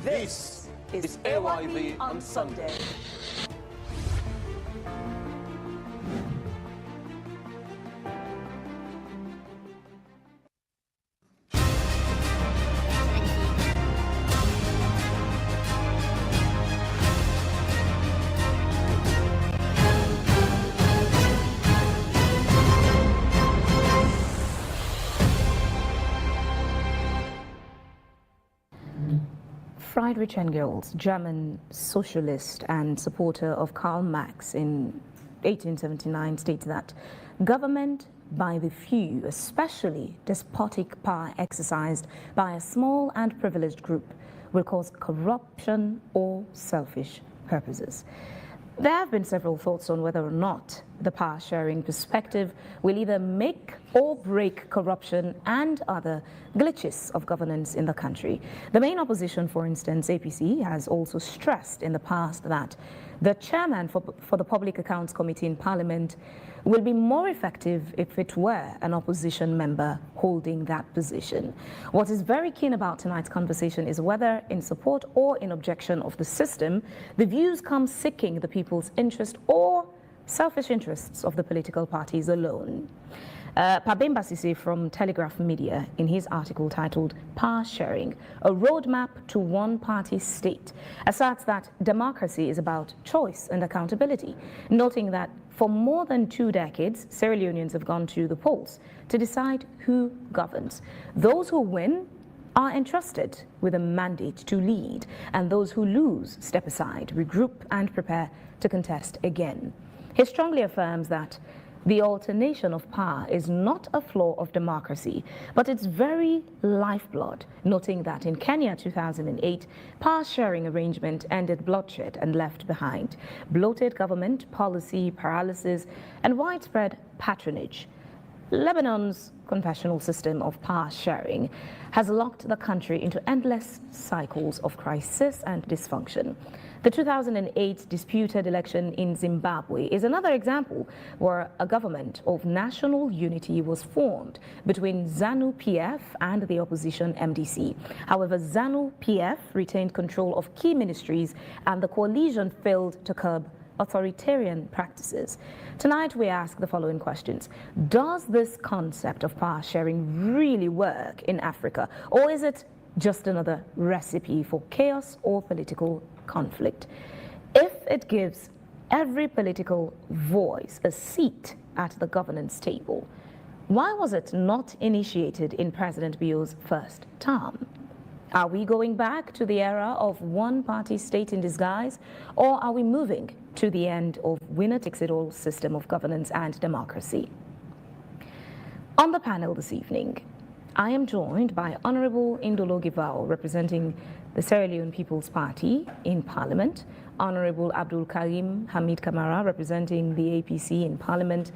This is AYV on Sunday. Friedrich Engels, German socialist and supporter of Karl Marx in 1879, states that government by the few, especially despotic power exercised by a small and privileged group, will cause corruption or selfish purposes. There have been several thoughts on whether or not the power-sharing perspective will either make or break corruption and other glitches of governance in the country. The main opposition, for instance, APC, has also stressed in the past that the chairman for the Public Accounts Committee in Parliament will be more effective if it were an opposition member holding that position. What is very keen about tonight's conversation is whether in support or in objection of the system, the views come seeking the people's interest or selfish interests of the political parties alone. Pabemba Sise from Telegraph Media, in his article titled Power Sharing, a Roadmap to One-Party State, asserts that democracy is about choice and accountability, noting that for more than 2 decades, Sierra Leoneans have gone to the polls to decide who governs. Those who win are entrusted with a mandate to lead, and those who lose step aside, regroup, and prepare to contest again. He strongly affirms that the alternation of power is not a flaw of democracy, but its very lifeblood, noting that in Kenya 2008, power-sharing arrangement ended bloodshed and left behind bloated government, policy paralysis, and widespread patronage. Lebanon's confessional system of power sharing has locked the country into endless cycles of crisis and dysfunction. The 2008 disputed election in Zimbabwe is another example where a government of national unity was formed between ZANU-PF and the opposition MDC. However, ZANU-PF retained control of key ministries and the coalition failed to curb authoritarian practices. Tonight we ask the following questions. Does this concept of power sharing really work in Africa, or is it just another recipe for chaos or political conflict? If it gives every political voice a seat at the governance table, why was it not initiated in President Bio's first term? Are we going back to the era of one-party state in disguise, or are we moving to the end of winner-takes-it-all system of governance and democracy? On the panel this evening, I am joined by Honorable Indolo Givao, representing the Sierra Leone People's Party in Parliament, Honorable Abdul Karim Hamid Kamara, representing the APC in Parliament,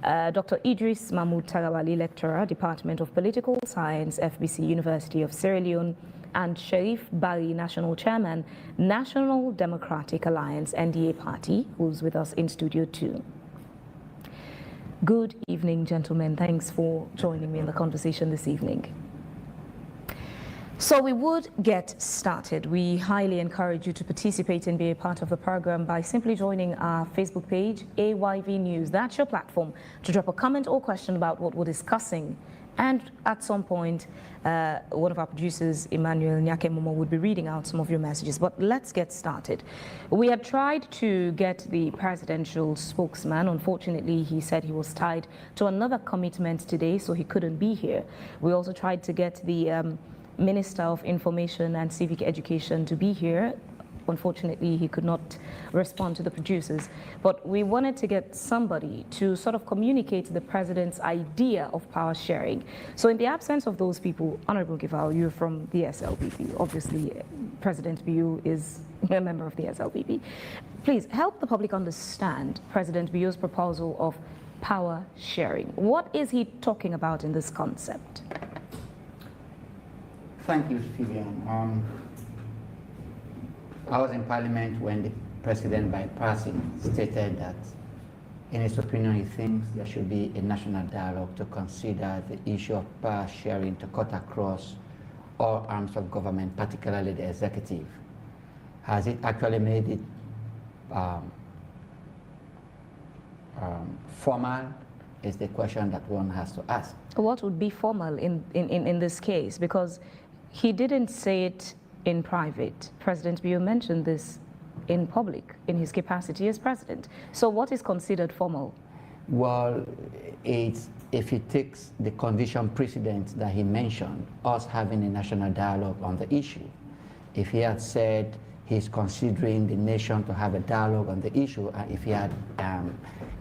Dr. Idris Mahmoud Tarawali, Lecturer, Department of Political Science, FBC University of Sierra Leone, and Sharif Bari, National Chairman, National Democratic Alliance, NDA Party, who's with us in Studio 2. Good evening, gentlemen. Thanks for joining me in the conversation this evening. So we would get started. We highly encourage you to participate and be a part of the program by simply joining our Facebook page, AYV News. That's your platform to drop a comment or question about what we're discussing. And at some point, one of our producers, Emmanuel Nyakemomo, would be reading out some of your messages. But let's get started. We had tried to get the presidential spokesman. Unfortunately, he said he was tied to another commitment today, so he couldn't be here. We also tried to get the Minister of Information and Civic Education to be here. Unfortunately, he could not respond to the producers. But we wanted to get somebody to sort of communicate the president's idea of power sharing. So in the absence of those people, Honorable Givao, you're from the SLPP. Obviously, President Bio is a member of the SLPP. Please help the public understand President Bio's proposal of power sharing. What is he talking about in this concept? Thank you, Vivian. I was in Parliament when the President, by passing, stated that, in his opinion, he thinks there should be a national dialogue to consider the issue of power sharing to cut across all arms of government, particularly the executive. Has it actually made it formal is the question that one has to ask. What would be formal in this case? Because he didn't say it in private. President Bio mentioned this in public, in his capacity as president. So what is considered formal? Well, if he takes the condition precedent that he mentioned, us having a national dialogue on the issue, if he had said he's considering the nation to have a dialogue on the issue, if he had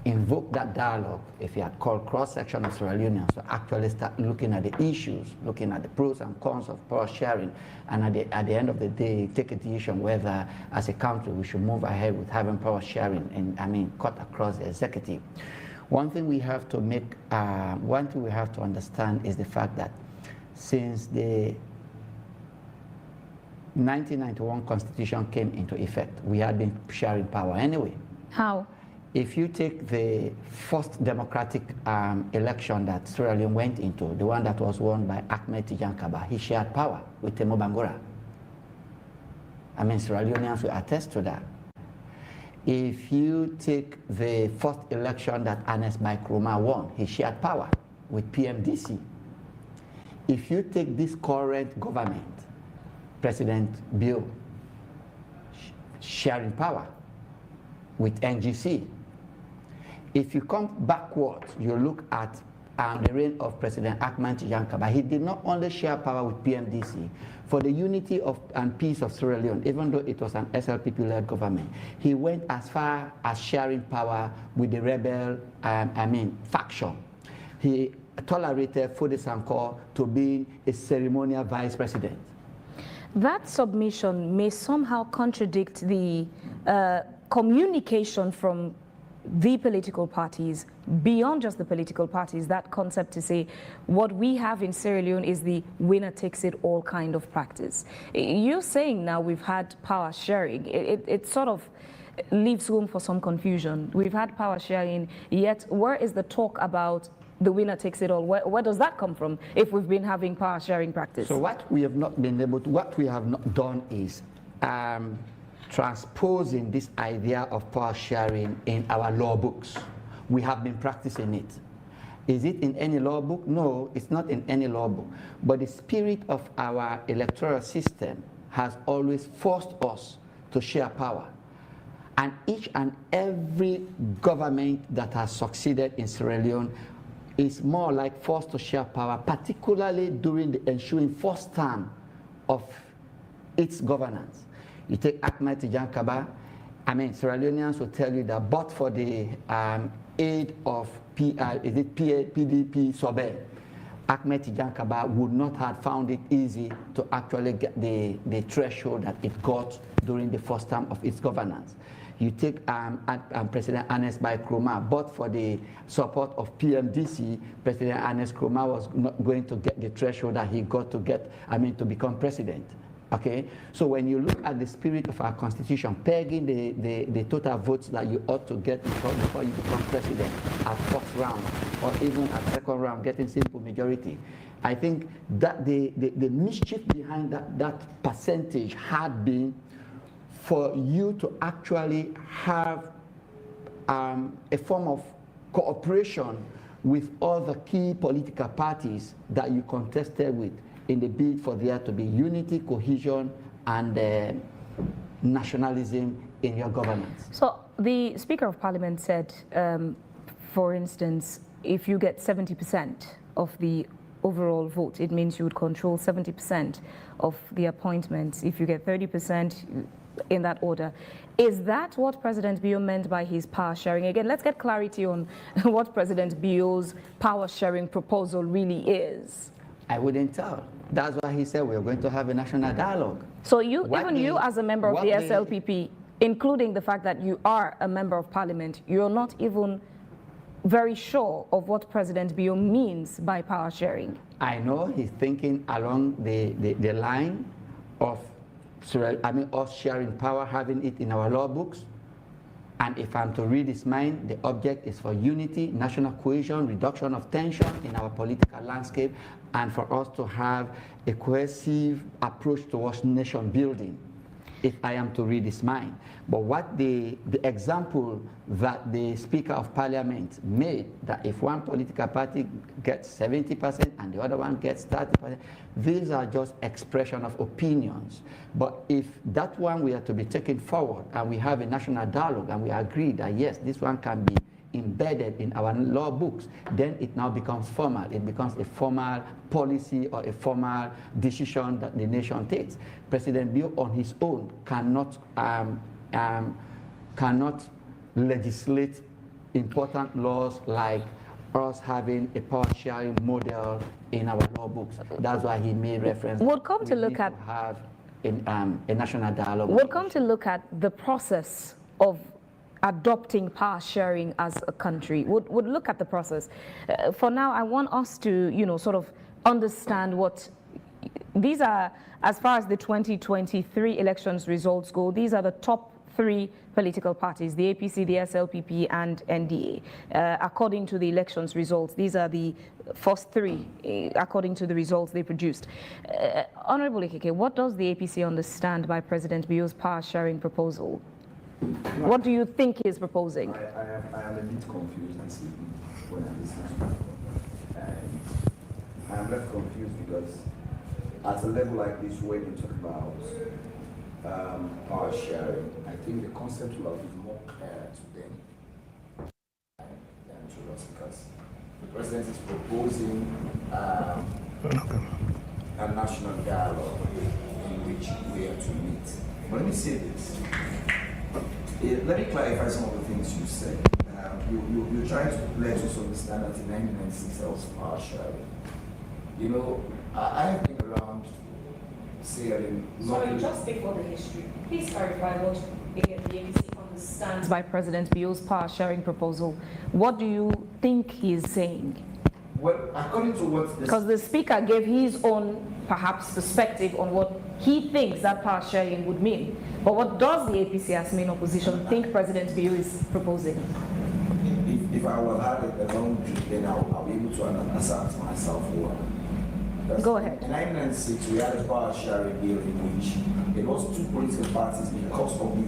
invoked that dialogue, if he had called cross-section of Sierra Leoneans to actually start looking at the issues, looking at the pros and cons of power sharing, and at the end of the day, take a decision whether, as a country, we should move ahead with having power sharing and cut across the executive. One thing we have to understand is the fact that since the 1991 Constitution came into effect, we had been sharing power anyway. How? If you take the first democratic election that Sierra Leone went into, the one that was won by Ahmed Tijan Kaba, he shared power with Temo Bangura. Sierra Leoneans will attest to that. If you take the first election that Ernest Bai Koroma won, he shared power with PMDC. If you take this current government, President Bio sharing power with NGC. If you come backwards, you look at the reign of President Ahmed Tijan Kaba. He did not only share power with PMDC for the unity and peace of Sierra Leone, even though it was an SLPP-led government. He went as far as sharing power with the rebel faction. He tolerated Fode Sankoh to being a ceremonial vice president. That submission may somehow contradict the communication from the political parties, beyond just the political parties, that concept to say what we have in Sierra Leone is the winner takes it all kind of practice. You're saying now we've had power sharing. It sort of leaves room for some confusion. We've had power sharing, yet where is the talk about the winner takes it all? Where does that come from if we've been having power sharing practice? So what we have not done is transposing this idea of power sharing in our law books. We have been practicing it. Is it in any law book? No, it's not in any law book. But the spirit of our electoral system has always forced us to share power. And each and every government that has succeeded in Sierra Leone is more like forced to share power, particularly during the ensuing first term of its governance. You take Ahmed Tijan Kaba, Sierra Leoneans will tell you that but for the aid of PDP Sobe, Ahmed Tijan Kaba would not have found it easy to actually get the threshold that it got during the first term of its governance. You take President Ernest Bai Koroma, but for the support of PMDC, President Ernest Koroma was not going to get the threshold that he got to get, to become president. Okay, so when you look at the spirit of our constitution, pegging the total votes that you ought to get before you become president at first round, or even at second round, getting simple majority, I think that the mischief behind that percentage had been for you to actually have a form of cooperation with other key political parties that you contested with in the bid for there to be unity, cohesion, and nationalism in your governance. So the Speaker of Parliament said, for instance, if you get 70% of the overall vote, it means you would control 70% of the appointments. If you get 30%, in that order. Is that what President Bio meant by his power sharing? Again, let's get clarity on what President Bio's power sharing proposal really is. I wouldn't tell. That's why he said we're going to have a national dialogue. So you, you as a member of the SLPP, including the fact that you are a member of parliament, you're not even very sure of what President Bio means by power sharing. I know he's thinking along the line of us sharing power, having it in our law books. And if I'm to read his mind, the object is for unity, national cohesion, reduction of tension in our political landscape, and for us to have a cohesive approach towards nation building, if I am to read his mind. But what the example that the Speaker of Parliament made, that if one political party gets 70% and the other one gets 30%, these are just expression of opinions. But if that one we are to be taken forward and we have a national dialogue and we agree that yes, this one can be embedded in our law books, then it now becomes formal. It becomes a formal policy or a formal decision that the nation takes. President Bill on his own cannot legislate important laws like us having a power sharing model in our law books. That's why he made reference. We'll come to look at have a national dialogue. We'll come to look at the process of adopting power sharing as a country. Would look at the process. For now, I want us to, sort of understand what these are, as far as the 2023 elections results go. These are the top 3 political parties: the APC, the SLPP, and NDA. According to the elections results, these are the first 3, according to the results they produced. Honorable Ikeke, what does the APC understand by President Bio's power sharing proposal? What do you think he's proposing? I am a bit confused this evening when I listen to it. And I am left confused because at a level like this, when you talk about power sharing, I think the concept will be more clear to them than to us, because the president is proposing a national dialogue in which we are to meet. But let me say this. Let me clarify some of the things you said. You're trying to let us understand that in 1996 there was power sharing. I have been around saying... Sorry, just before the history, please clarify what the APC understands by President Bio's power sharing proposal. What do you think he is saying? Well, according to what... Because the Speaker gave his own, perhaps, perspective on what he thinks that power sharing would mean. But what does the APC as main opposition think President Bio is proposing? If I will have a long drink, then I'll be able to answer myself well. Go ahead. In 1996, we had a power sharing bill in which it was 2 political parties because of the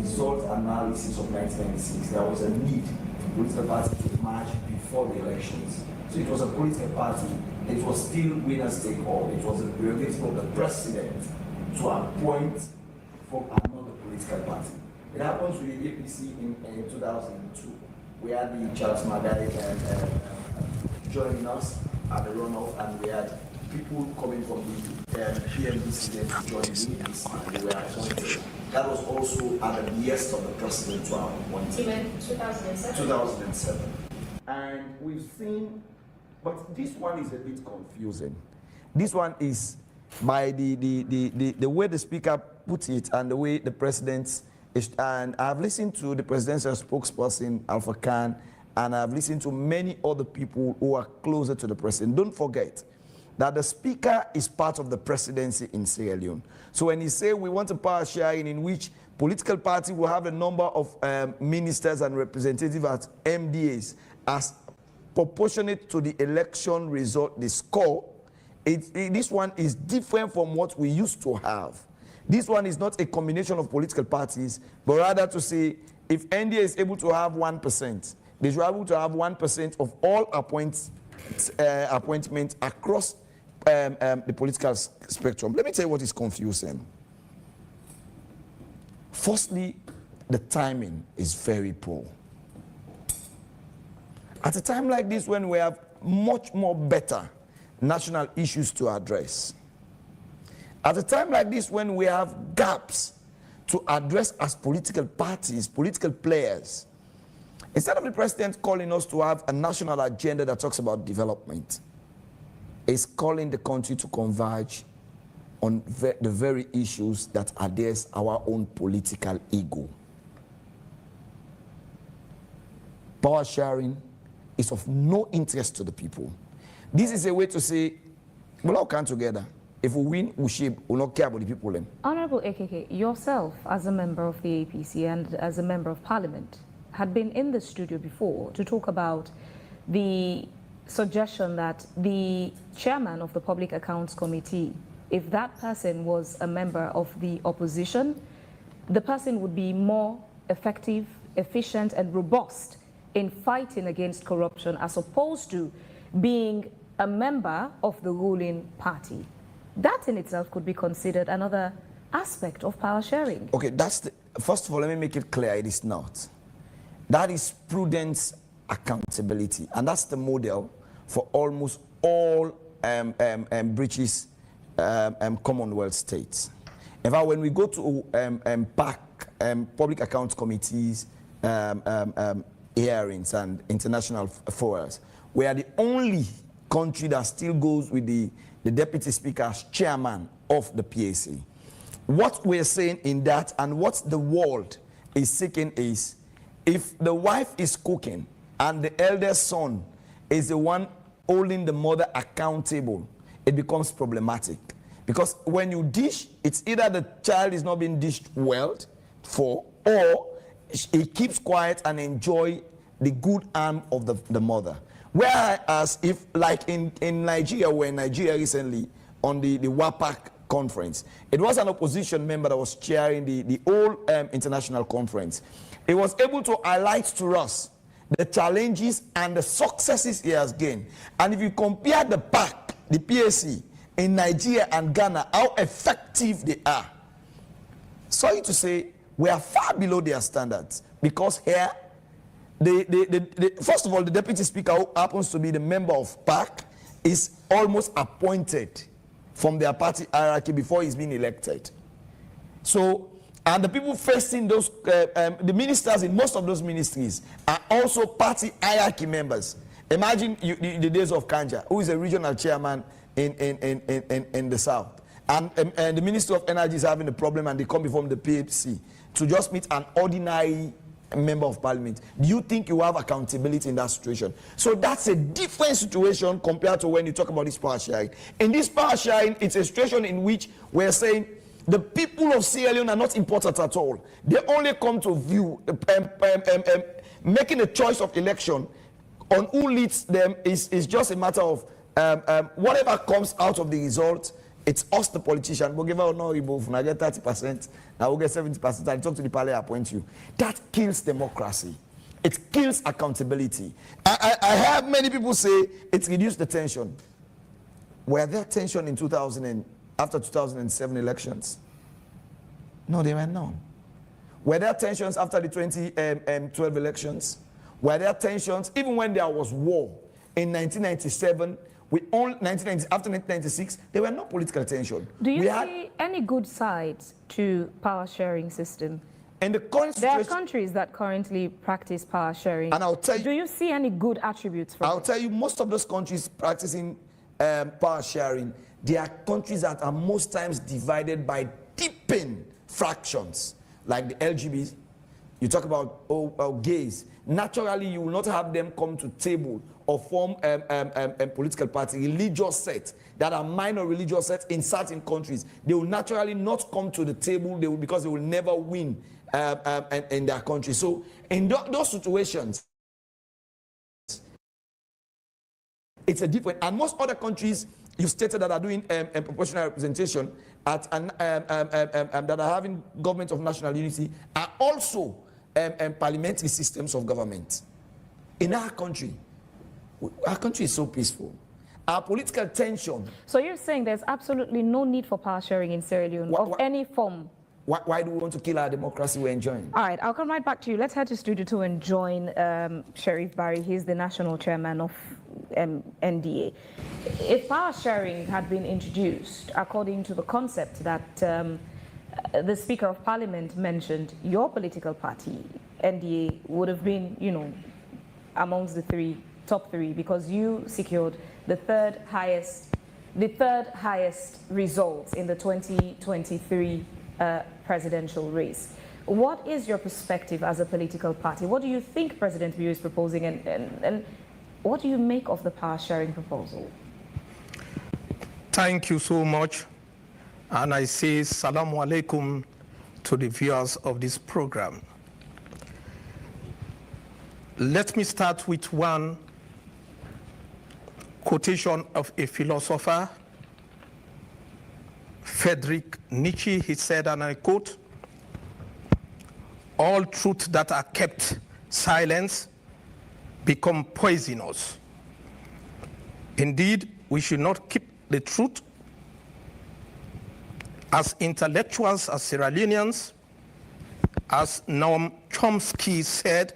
result analysis of 1996. There was a need for political parties to merge before the elections. So it was a political party. It was still winners take all. It was a prerogative of the president to appoint from another political party. It happens with the APC in 2002. We had the Charles Magai joining us at the runoff, and we had people coming from the PMDC to join the APC, and they were appointed. That was also at the behest of the president to appoint. Even 2007? 2007. And we've seen, but this one is a bit confusing. This one is by the way the Speaker puts it and the way the President is, and I've listened to the presidential spokesperson, Alpha Khan, and I've listened to many other people who are closer to the President. Don't forget that the Speaker is part of the presidency in Sierra Leone. So when he say we want a power sharing in which political party will have a number of ministers and representatives as MDAs as proportionate to the election result, the score, this one is different from what we used to have. This one is not a combination of political parties, but rather to say if NDA is able to have 1%, they should be able to have 1% of all appointments across the political spectrum. Let me tell you what is confusing. Firstly, the timing is very poor. At a time like this, when we have much more better national issues to address, at a time like this, when we have gaps to address as political parties, political players, instead of the president calling us to have a national agenda that talks about development, is calling the country to converge on the very issues that adhere our own political ego. Power sharing is of no interest to the people. This is a way to say, we'll all come together. If we win, we shape, we not care about the people. Them. Honorable AKK, yourself as a member of the APC and as a member of Parliament had been in the studio before to talk about the suggestion that the chairman of the Public Accounts Committee, if that person was a member of the opposition, the person would be more effective, efficient, and robust in fighting against corruption as opposed to being a member of the ruling party. That in itself could be considered another aspect of power sharing. Okay, that's the, first of all, let me make it clear it is not. That is prudence accountability, and that's the model for almost all British Commonwealth states. In fact, when we go to PAC, Public Accounts Committees, hearings and international forums, we are the only country that still goes with the Deputy Speaker as chairman of the PAC. What we're saying in that and what the world is seeking is, if the wife is cooking and the eldest son is the one holding the mother accountable, it becomes problematic. Because when you dish, it's either the child is not being dished well for, or he keeps quiet and enjoy the good arm of the mother. Whereas if, like in Nigeria, we're in Nigeria recently on the WAPAC conference, it was an opposition member that was chairing the whole international conference. He was able to highlight to us the challenges and the successes he has gained. And if you compare the PAC, the PAC, in Nigeria and Ghana, how effective they are, sorry to say, we are far below their standards. Because here, first of all, the Deputy Speaker, who happens to be the member of PAC, is almost appointed from their party hierarchy before he's been elected. So, and the people facing those, the ministers in most of those ministries are also party hierarchy members. Imagine the days of Kanja, who is a regional chairman in the south. And the Minister of Energy is having a problem and they come before the PAC to just meet an ordinary member of parliament. Do you think you have accountability in that situation? So that's a different situation compared to when you talk about this power sharing. In this power sharing, it's a situation in which we're saying the people of Sierra Leone are not important at all. They only come to view, making a choice of election on who leads them is just a matter of whatever comes out of the result. It's us, the politician. We'll give out no remove. Now get 30%. Now we'll get 70%. I talk to the parliament, appoint you. That kills democracy. It kills accountability. I have many people say it's reduced the tension. Were there tension in after 2007 elections? No, they were none. Were there tensions after the 2012 elections? Were there tensions even when there was war in 1997? After 1996, there were no political tension. Do you see any good sides to power sharing system? And there are countries that currently practice power sharing. And I'll tell you, do you see any good attributes from I'll tell you, most of those countries practicing power sharing, they are countries that are most times divided by deepened fractions, like the LGBT. You talk about gays. Naturally, you will not have them come to table or form a political party, religious sets that are minor religious sets in certain countries. They will naturally not come to the table because they will never win in their country. So in those situations, it's a different. And most other countries you stated that are doing proportional representation that are having government of national unity are also parliamentary systems of government. In our country is so peaceful. Our political tension. So you're saying there's absolutely no need for power sharing in Sierra Leone of any form? Why do we want to kill our democracy we're enjoying? All right, I'll come right back to you. Let's head to Studio 2 and join Sheriff Barry. He's the national chairman of NDA. If power sharing had been introduced according to the concept that the Speaker of Parliament mentioned, your political party, NDA, would have been, amongst the top three, because you secured the third highest results in the 2023 presidential race. What is your perspective as a political party? What do you think President Bio is proposing, and what do you make of the power sharing proposal? Thank you so much. And I say Salamu Alaikum to the viewers of this program. Let me start with one quotation of a philosopher, Friedrich Nietzsche. He said, and I quote, "All truths that are kept silent become poisonous. Indeed, we should not keep the truth. As intellectuals, as Sierra Leoneans, as Noam Chomsky said,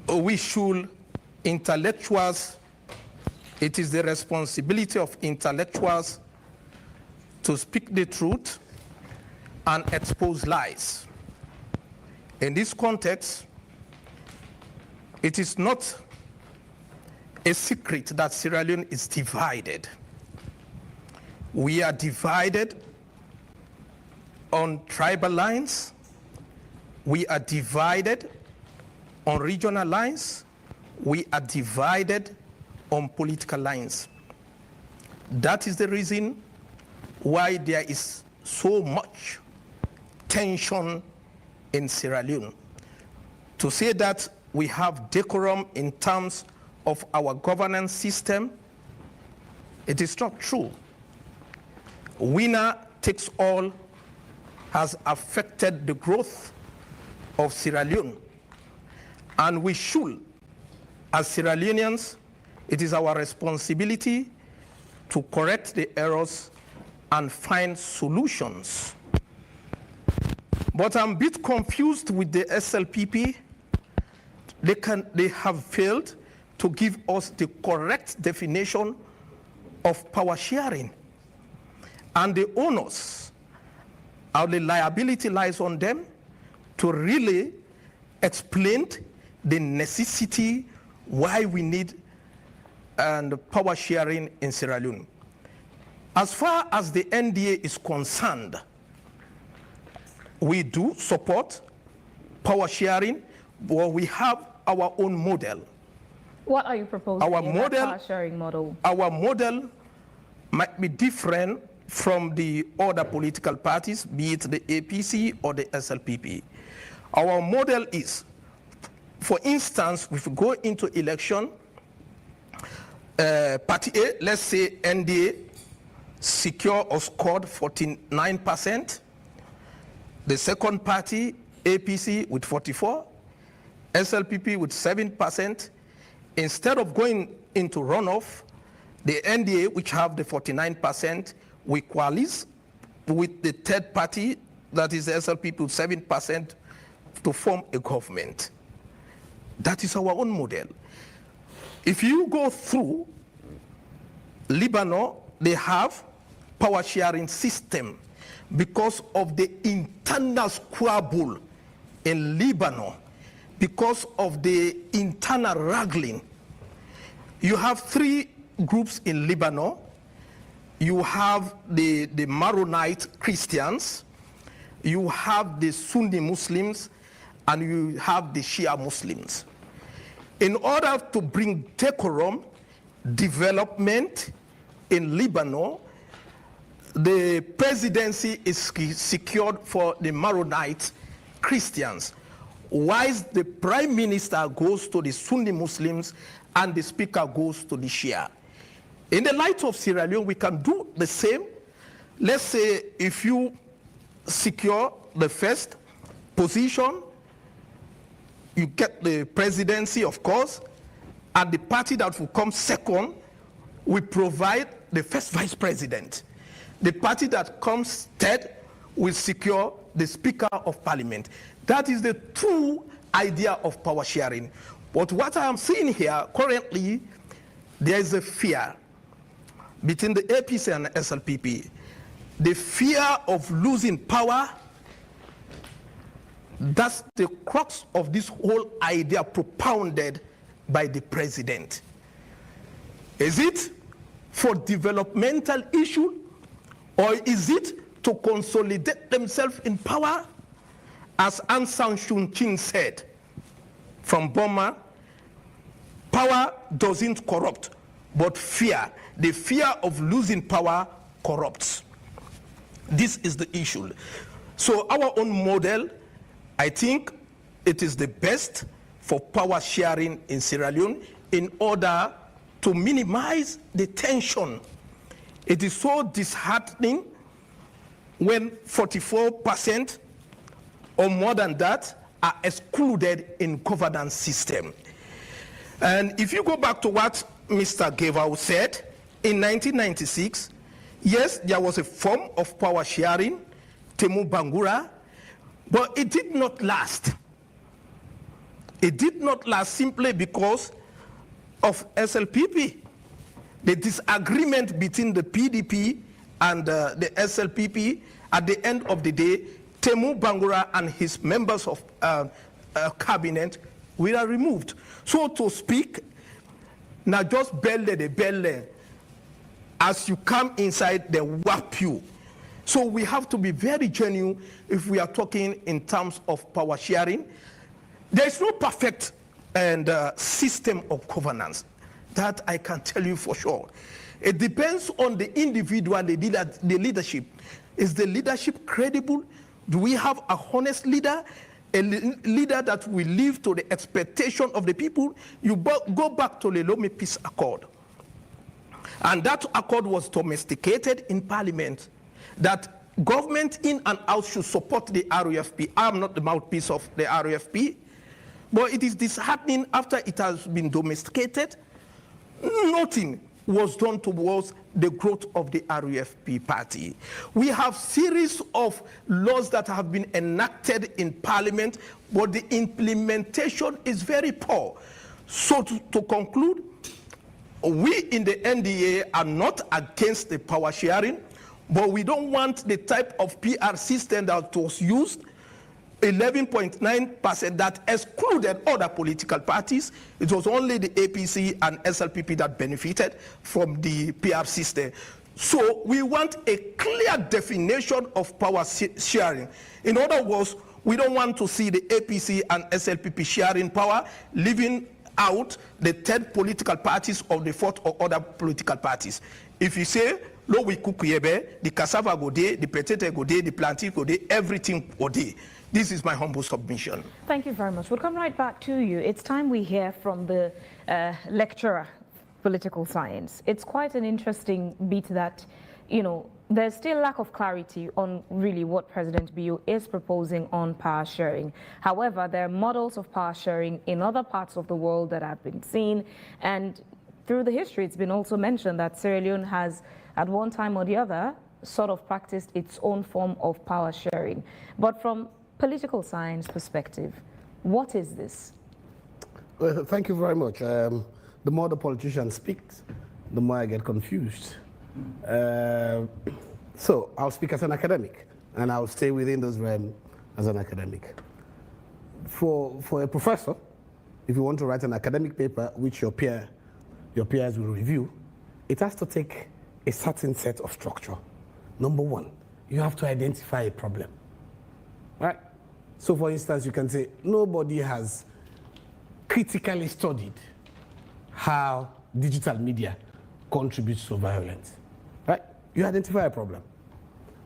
we should, intellectuals, it is the responsibility of intellectuals to speak the truth and expose lies. In this context, it is not a secret that Sierra Leone is divided. We are divided on tribal lines. We are divided on regional lines. We are divided on political lines. That is the reason why there is so much tension in Sierra Leone. To say that we have decorum in terms of our governance system, it is not true. Winner takes all has affected the growth of Sierra Leone. And we should, as Sierra Leoneans, it is our responsibility to correct the errors and find solutions. But I'm a bit confused with the SLPP. They have failed to give us the correct definition of power sharing. And the onus or the liability lies on them to really explain the necessity why we need power sharing in Sierra Leone. As far as the NDA is concerned, we do support power sharing, but we have our own model. What are you proposing in that power sharing model? Our model might be different from the other political parties, be it the APC or the SLPP. Our model is, for instance, if we go into election, Party A, let's say NDA, secure or scored 49%. The second party, APC, with 44%, SLPP with 7%. Instead of going into runoff, the NDA, which have the 49%, we coalesce with the third party, that is the SLPP with 7%, to form a government. That is our own model. If you go through Lebanon, they have power sharing system because of the internal squabble in Lebanon, because of the internal wrangling. You have three groups in Lebanon. You have the Maronite Christians, you have the Sunni Muslims, and you have the Shia Muslims. In order to bring decorum, development in Lebanon, the presidency is secured for the Maronite Christians, whilst the prime minister goes to the Sunni Muslims and the speaker goes to the Shia. In the light of Sierra Leone, we can do the same. Let's say if you secure the first position, you get the presidency, of course, and the party that will come second will provide the first vice president. The party that comes third will secure the Speaker of Parliament. That is the true idea of power sharing. But what I am seeing here currently, there is a fear between the APC and the SLPP. The fear of losing power, that's the crux of this whole idea propounded by the president. Is it for developmental issue, or is it to consolidate themselves in power? As Aung San Suu Kyi said from Burma, power doesn't corrupt, but fear. The fear of losing power corrupts. This is the issue. So our own model, I think it is the best for power sharing in Sierra Leone in order to minimize the tension. It is so disheartening when 44% or more than that are excluded in governance system. And if you go back to what Mr. Gevau said, in 1996, yes, there was a form of power sharing, Temu Bangura, but it did not last. It did not last simply because of SLPP. The disagreement between the PDP and the SLPP, at the end of the day, Temu Bangura and his members of cabinet were removed. So to speak, now just belly as you come inside, they whap you. So we have to be very genuine if we are talking in terms of power sharing. There is no perfect system of governance. That I can tell you for sure. It depends on the individual, the leadership. Is the leadership credible? Do we have a honest leader? A leader that will live to the expectation of the people? You go back to the Lomé Peace Accord. And that accord was domesticated in Parliament, that government in and out should support the RUFP. I'm not the mouthpiece of the RUFP, but it is disheartening after it has been domesticated. Nothing was done towards the growth of the RUFP party. We have series of laws that have been enacted in Parliament, but the implementation is very poor. So to conclude, we in the NDA are not against the power sharing, but we don't want the type of PR system that was used, 11.9% that excluded other political parties. It was only the APC and SLPP that benefited from the PR system. So we want a clear definition of power sharing. In other words, we don't want to see the APC and SLPP sharing power, leaving out the third political parties or the fourth or other political parties. If you say, lo we kukuyebe, the cassava go day, the potato go day, the plantain go day, everything go day. This is my humble submission. Thank you very much. We'll come right back to you. It's time we hear from the lecturer, political science. It's quite an interesting beat that, you know, there's still lack of clarity on really what President Bio is proposing on power sharing. However, there are models of power sharing in other parts of the world that have been seen. And through the history, it's been also mentioned that Sierra Leone has, at one time or the other, sort of practiced its own form of power sharing. But from political science perspective, what is this? Well, thank you very much. The more the politician speaks, the more I get confused. So I'll speak as an academic, and I'll stay within those realms as an academic. For a professor, if you want to write an academic paper which your peers will review, it has to take a certain set of structure. Number one, you have to identify a problem. Right? So for instance, you can say, nobody has critically studied how digital media contributes to violence. Right? You identify a problem.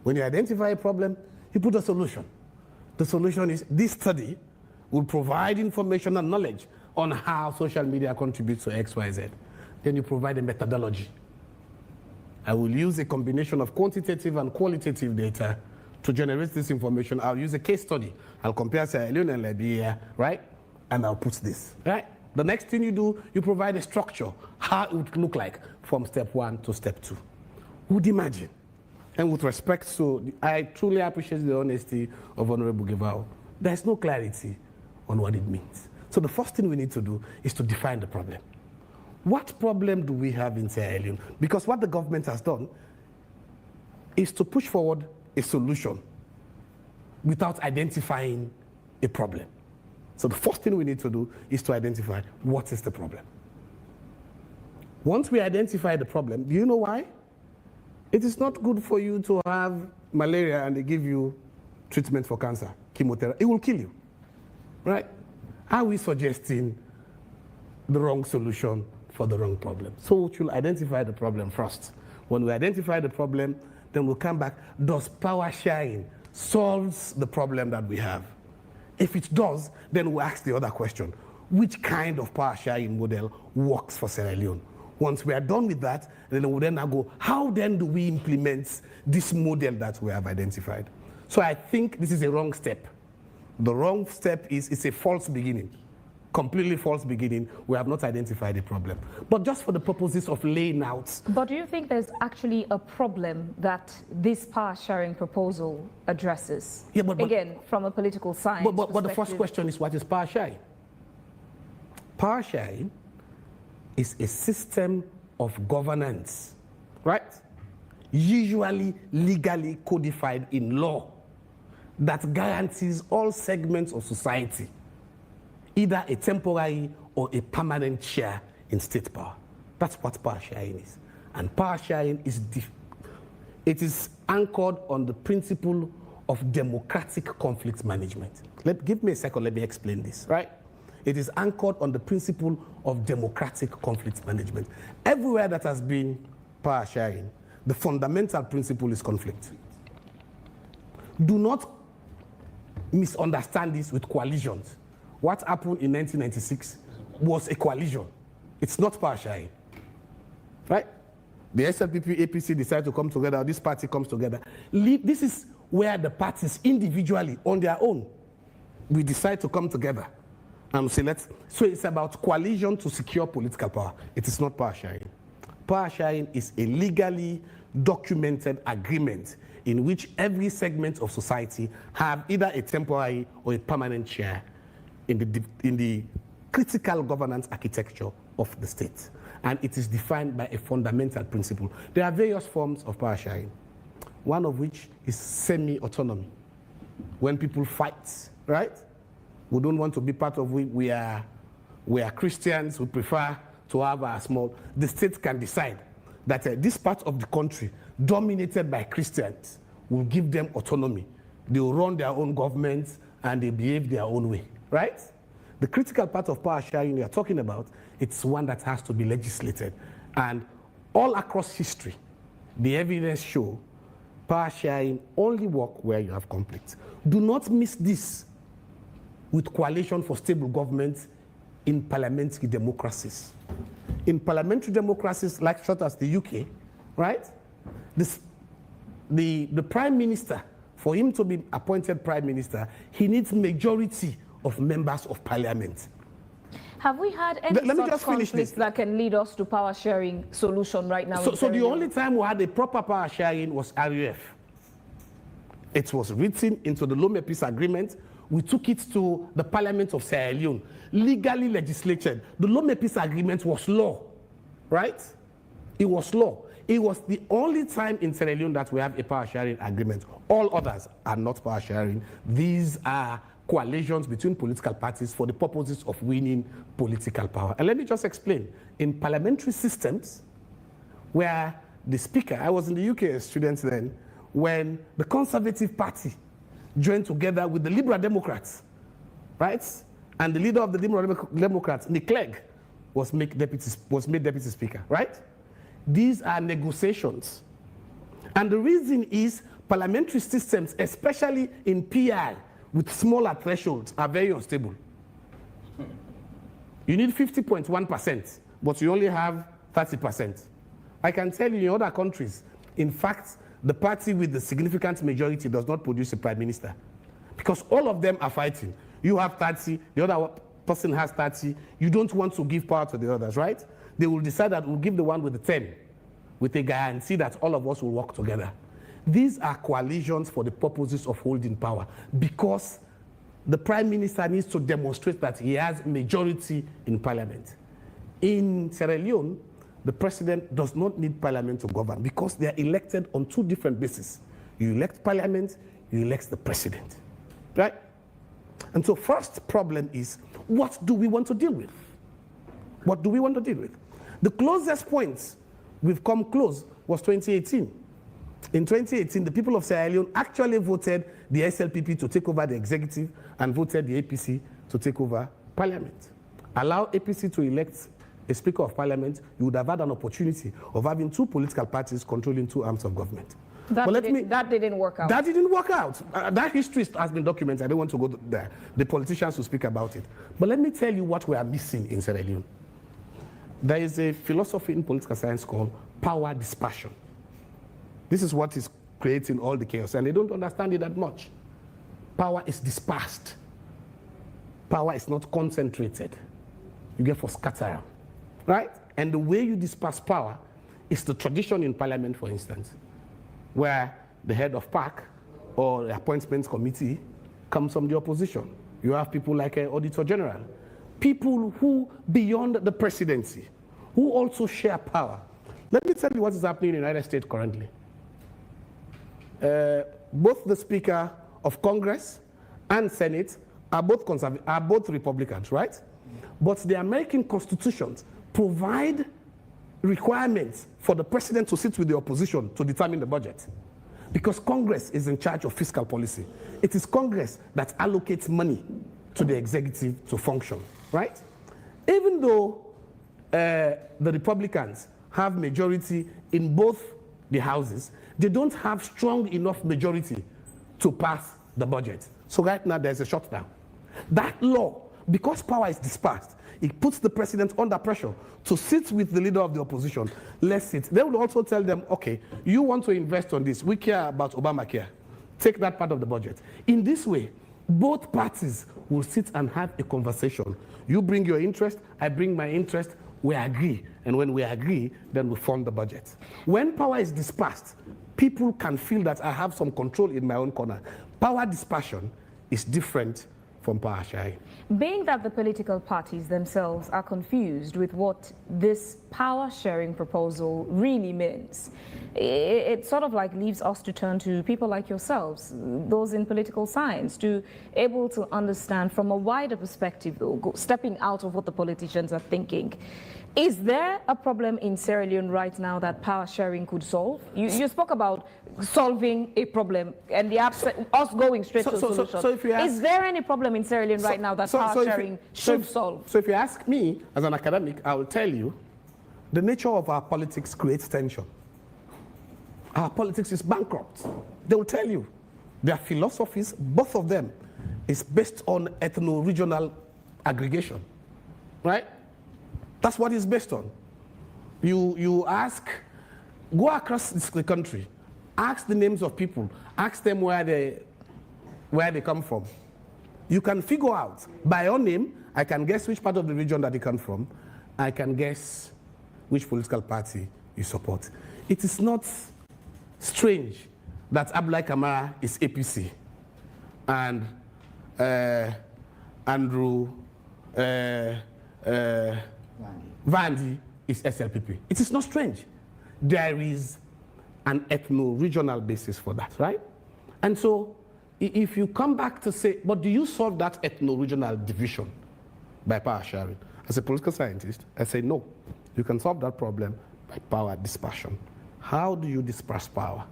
When you identify a problem, you put a solution. The solution is this study will provide information and knowledge on how social media contributes to X, Y, Z. Then you provide a methodology. I will use a combination of quantitative and qualitative data to generate this information. I'll use a case study. I'll compare Sierra Leone and Liberia, right? And I'll put this, right? The next thing you do, you provide a structure, how it would look like from step 1 to step 2. Would imagine. And with respect to, I truly appreciate the honesty of Honorable Gevau. There's no clarity on what it means. So the first thing we need to do is to define the problem. What problem do we have in Sierra Leone? Because what the government has done is to push forward a solution without identifying a problem. So the first thing we need to do is to identify what is the problem. Once we identify the problem, do you know why? It is not good for you to have malaria and they give you treatment for cancer, chemotherapy. It will kill you, right? Are we suggesting the wrong solution for the wrong problem. So we should identify the problem first. When we identify the problem, then we'll come back. Does power sharing solves the problem that we have? If it does, then we'll ask the other question. Which kind of power sharing model works for Sierra Leone? Once we are done with that, then we'll then now go, how then do we implement this model that we have identified? So I think this is a wrong step. The wrong step is it's a false beginning. Completely false beginning. We have not identified a problem. But just for the purposes of laying out. But do you think there's actually a problem that this power sharing proposal addresses? Yeah, but again, from a political science but the first question is, what is power sharing? Power sharing is a system of governance, right? Usually legally codified in law that guarantees all segments of society either a temporary or a permanent share in state power. That's what power sharing is. And power sharing is anchored on the principle of democratic conflict management. Give me a second, let me explain this, right? It is anchored on the principle of democratic conflict management. Everywhere that has been power sharing, the fundamental principle is conflict. Do not misunderstand this with coalitions. What happened in 1996 was a coalition. It's not power sharing, right? The SLPP, APC decide to come together, this party comes together. This is where the parties individually, on their own, we decide to come together and say, so it's about coalition to secure political power. It is not power sharing. Power sharing is a legally documented agreement in which every segment of society have either a temporary or a permanent share in the critical governance architecture of the state. And it is defined by a fundamental principle. There are various forms of power sharing, one of which is semi-autonomy. When people fight, right? We don't want to be part of it. We are Christians, we prefer to have our small. The state can decide that this part of the country, dominated by Christians, will give them autonomy. They will run their own governments and they behave their own way, right? The critical part of power sharing we are talking about, it's one that has to be legislated. And all across history, the evidence show power sharing only work where you have conflict. Do not miss this with coalition for stable government in parliamentary democracies. In parliamentary democracies like such as the UK, right? The prime minister, for him to be appointed prime minister, he needs majority of members of parliament. Have we had any such conflicts that can lead us to power sharing solution right now? So the only time we had a proper power sharing was RUF. It was written into the Lome Peace Agreement. We took it to the Parliament of Sierra Leone, legally legislated. The Lome Peace Agreement was law, right? It was law. It was the only time in Sierra Leone that we have a power sharing agreement. All others are not power sharing. These are coalitions between political parties for the purposes of winning political power. And let me just explain. In parliamentary systems, where the speaker, I was in the UK as a student then, when the Conservative Party joined together with the Liberal Democrats, right? And the leader of the Liberal Democrats, Nick Clegg, was made deputy speaker, right? These are negotiations. And the reason is parliamentary systems, especially in PR, with smaller thresholds, are very unstable. You need 50.1%, but you only have 30%. I can tell you in other countries, in fact, the party with the significant majority does not produce a prime minister because all of them are fighting. You have 30, the other person has 30. You don't want to give power to the others, right? They will decide that we'll give the one with the 10 with a guarantee that all of us will work together. These are coalitions for the purposes of holding power because the prime minister needs to demonstrate that he has majority in parliament. In Sierra Leone, the president does not need parliament to govern because they are elected on two different bases. You elect parliament, you elect the president, right? And so first problem is, what do we want to deal with? What do we want to deal with? The closest point we've come close was 2018. In 2018, the people of Sierra Leone actually voted the SLPP to take over the executive and voted the APC to take over parliament. Allow APC to elect a Speaker of Parliament, you would have had an opportunity of having 2 political parties controlling 2 arms of government. That didn't work out. That didn't work out. That history has been documented. I don't want to go there. The politicians will speak about it. But let me tell you what we are missing in Sierra Leone. There is a philosophy in political science called power dispersion. This is what is creating all the chaos, and they don't understand it that much. Power is dispersed. Power is not concentrated. You get for scatter, right? And the way you disperse power is the tradition in Parliament, for instance, where the head of PAC or the appointments committee comes from the opposition. You have people like an Auditor General, people who, beyond the presidency, who also share power. Let me tell you what is happening in the United States currently. Both the Speaker of Congress and Senate are both Republicans, right? But the American constitutions provide requirements for the president to sit with the opposition to determine the budget, because Congress is in charge of fiscal policy. It is Congress that allocates money to the executive to function, right? Even though the Republicans have majority in both the houses, they don't have strong enough majority to pass the budget. So right now there's a shutdown. That law, because power is dispersed, it puts the president under pressure to sit with the leader of the opposition. Let's sit. They would also tell them, okay, you want to invest on this. We care about Obamacare. Take that part of the budget. In this way, both parties will sit and have a conversation. You bring your interest, I bring my interest, we agree. And when we agree, then we form the budget. When power is dispersed, people can feel that I have some control in my own corner. Power dispersion is different from power sharing. Being that the political parties themselves are confused with what this power sharing proposal really means, it sort of like leaves us to turn to people like yourselves, those in political science, to able to understand from a wider perspective, stepping out of what the politicians are thinking. Is there a problem in Sierra Leone right now that power sharing could solve? You spoke about solving a problem and us going straight to a solution. So if you ask, is there any problem in Sierra Leone right now that power sharing should solve? So if you ask me as an academic, I will tell you the nature of our politics creates tension. Our politics is bankrupt. They will tell you their philosophies, both of them, is based on ethno-regional aggregation, right? That's what it's based on. You ask, go across the country, ask the names of people, ask them where they come from. You can figure out, by your name, I can guess which part of the region that you come from, I can guess which political party you support. It is not strange that Abdullahi Kamara is APC and Andrew Vandy is SLPP. It is not strange. There is an ethno-regional basis for that, right? And so if you come back to say, but do you solve that ethno-regional division by power sharing? As a political scientist, I say no. You can solve that problem by power dispersion. How do you disperse power?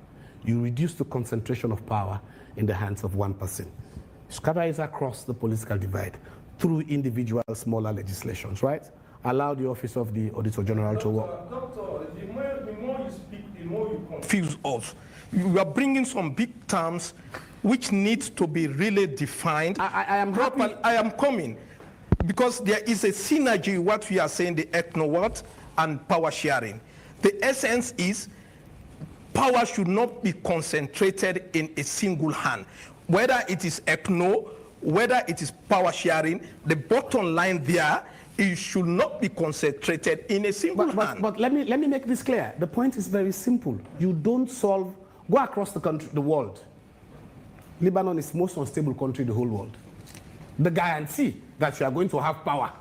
You reduce the concentration of power in the hands of one person. Scatter is across the political divide through individual smaller legislations, right? Allow the office of the Auditor General to work. Doctor, the more you speak, the more you confuse us. You are bringing some big terms which need to be really defined. I am properly. I am coming, because there is a synergy what we are saying, the ethno-what and power sharing. The essence is power should not be concentrated in a single hand. Whether it is ethno, whether it is power sharing, the bottom line there, it should not be concentrated in a single hand. But let me make this clear. The point is very simple. You don't solve, go across the country, the world. Lebanon is the most unstable country in the whole world. The guarantee that you are going to have power,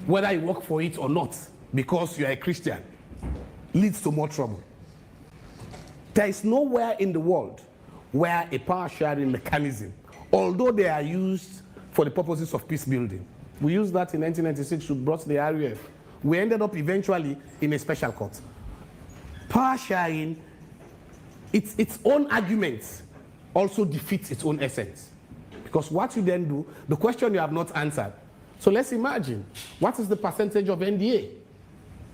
whether you work for it or not, because you are a Christian, leads to more trouble. There is nowhere in the world where a power sharing mechanism, although they are used for the purposes of peace building. We used that in 1996 to brought the RUF. We ended up eventually in a special court. Power sharing, its own arguments also defeats its own essence. Because what you then do, the question you have not answered, So let's imagine, what is the percentage of NDA?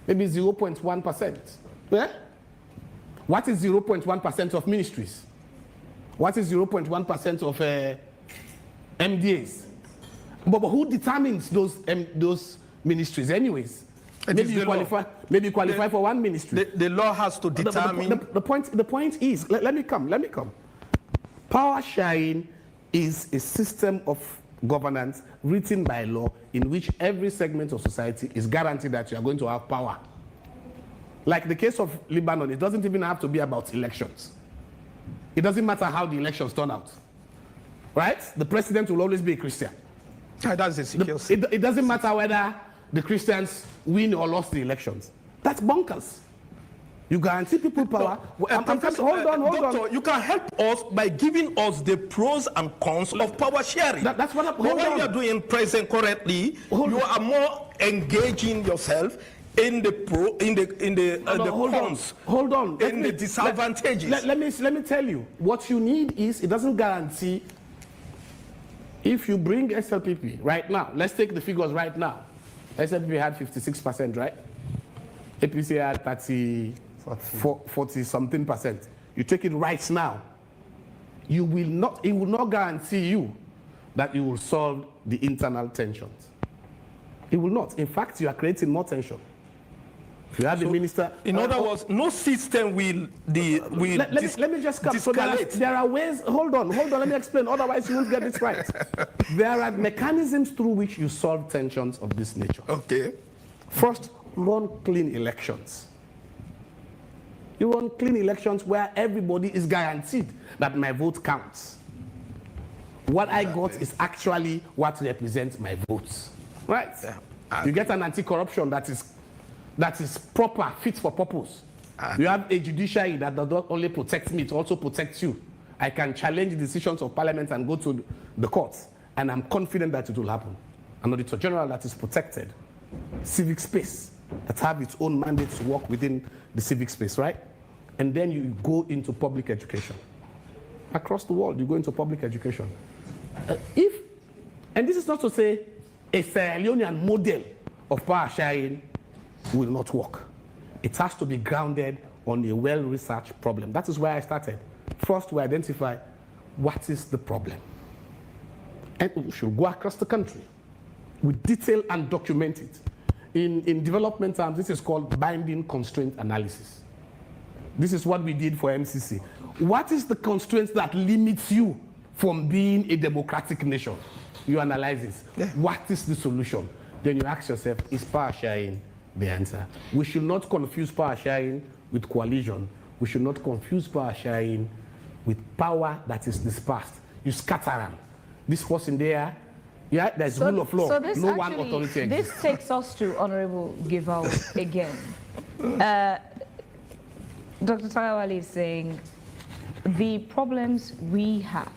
Maybe 0.1%. Yeah? What is 0.1% of ministries? What is 0.1% of MDAs? But who determines those ministries anyways? Maybe you qualify for one ministry. The law has to determine. The point is, let me come. Power sharing is a system of governance written by law in which every segment of society is guaranteed that you are going to have power. Like the case of Lebanon, it doesn't even have to be about elections. It doesn't matter how the elections turn out. Right? The president will always be a Christian. That's a secure it doesn't matter whether the Christians win or lost the elections. That's bonkers. You guarantee people power. Hold on. You can help us by giving us the pros and cons of power sharing. That's what you are doing present currently. You are more engaging yourself in the cons. Hold on. The disadvantages. Let me tell you. What you need is, it doesn't guarantee. If you bring SLPP right now, let's take the figures right now. SLPP had 56%, right? APC had 40 something percent. You take it right now. It will not guarantee you that you will solve the internal tensions. It will not. In fact, you are creating more tension. If you have the minister. In other words, no system will let me just come. So there are ways. Hold on. Let me explain. Otherwise, you won't get this right. There are mechanisms through which you solve tensions of this nature. Okay. First, run clean elections. You run clean elections where everybody is guaranteed that my vote counts. What I got is actually what represents my votes. Right? Yeah. You get an anti-corruption that is proper, fit for purpose. You have a judiciary that does not only protect me, it also protects you. I can challenge the decisions of parliament and go to the courts, and I'm confident that it will happen. An auditor general that is protected. Civic space that have its own mandate to work within the civic space, right? And then you go into public education. Across the world, you go into public education. And this is not to say a Sierra Leonean model of power sharing will not work. It has to be grounded on a well-researched problem. That is where I started. First, we identify what is the problem. And we should go across the country. We detail and document it. In development terms, this is called binding constraint analysis. This is what we did for MCC. What is the constraint that limits you from being a democratic nation? You analyze this. Yeah. What is the solution? Then you ask yourself, is power sharing the answer? We should not confuse power sharing with coalition. We should not confuse power sharing with power that is dispersed. You scatter them. This person there, yeah, there's rule of law. So this no actually, one authority exists. This takes us to Honorable Givao again. Dr. Tagawali is saying the problems we have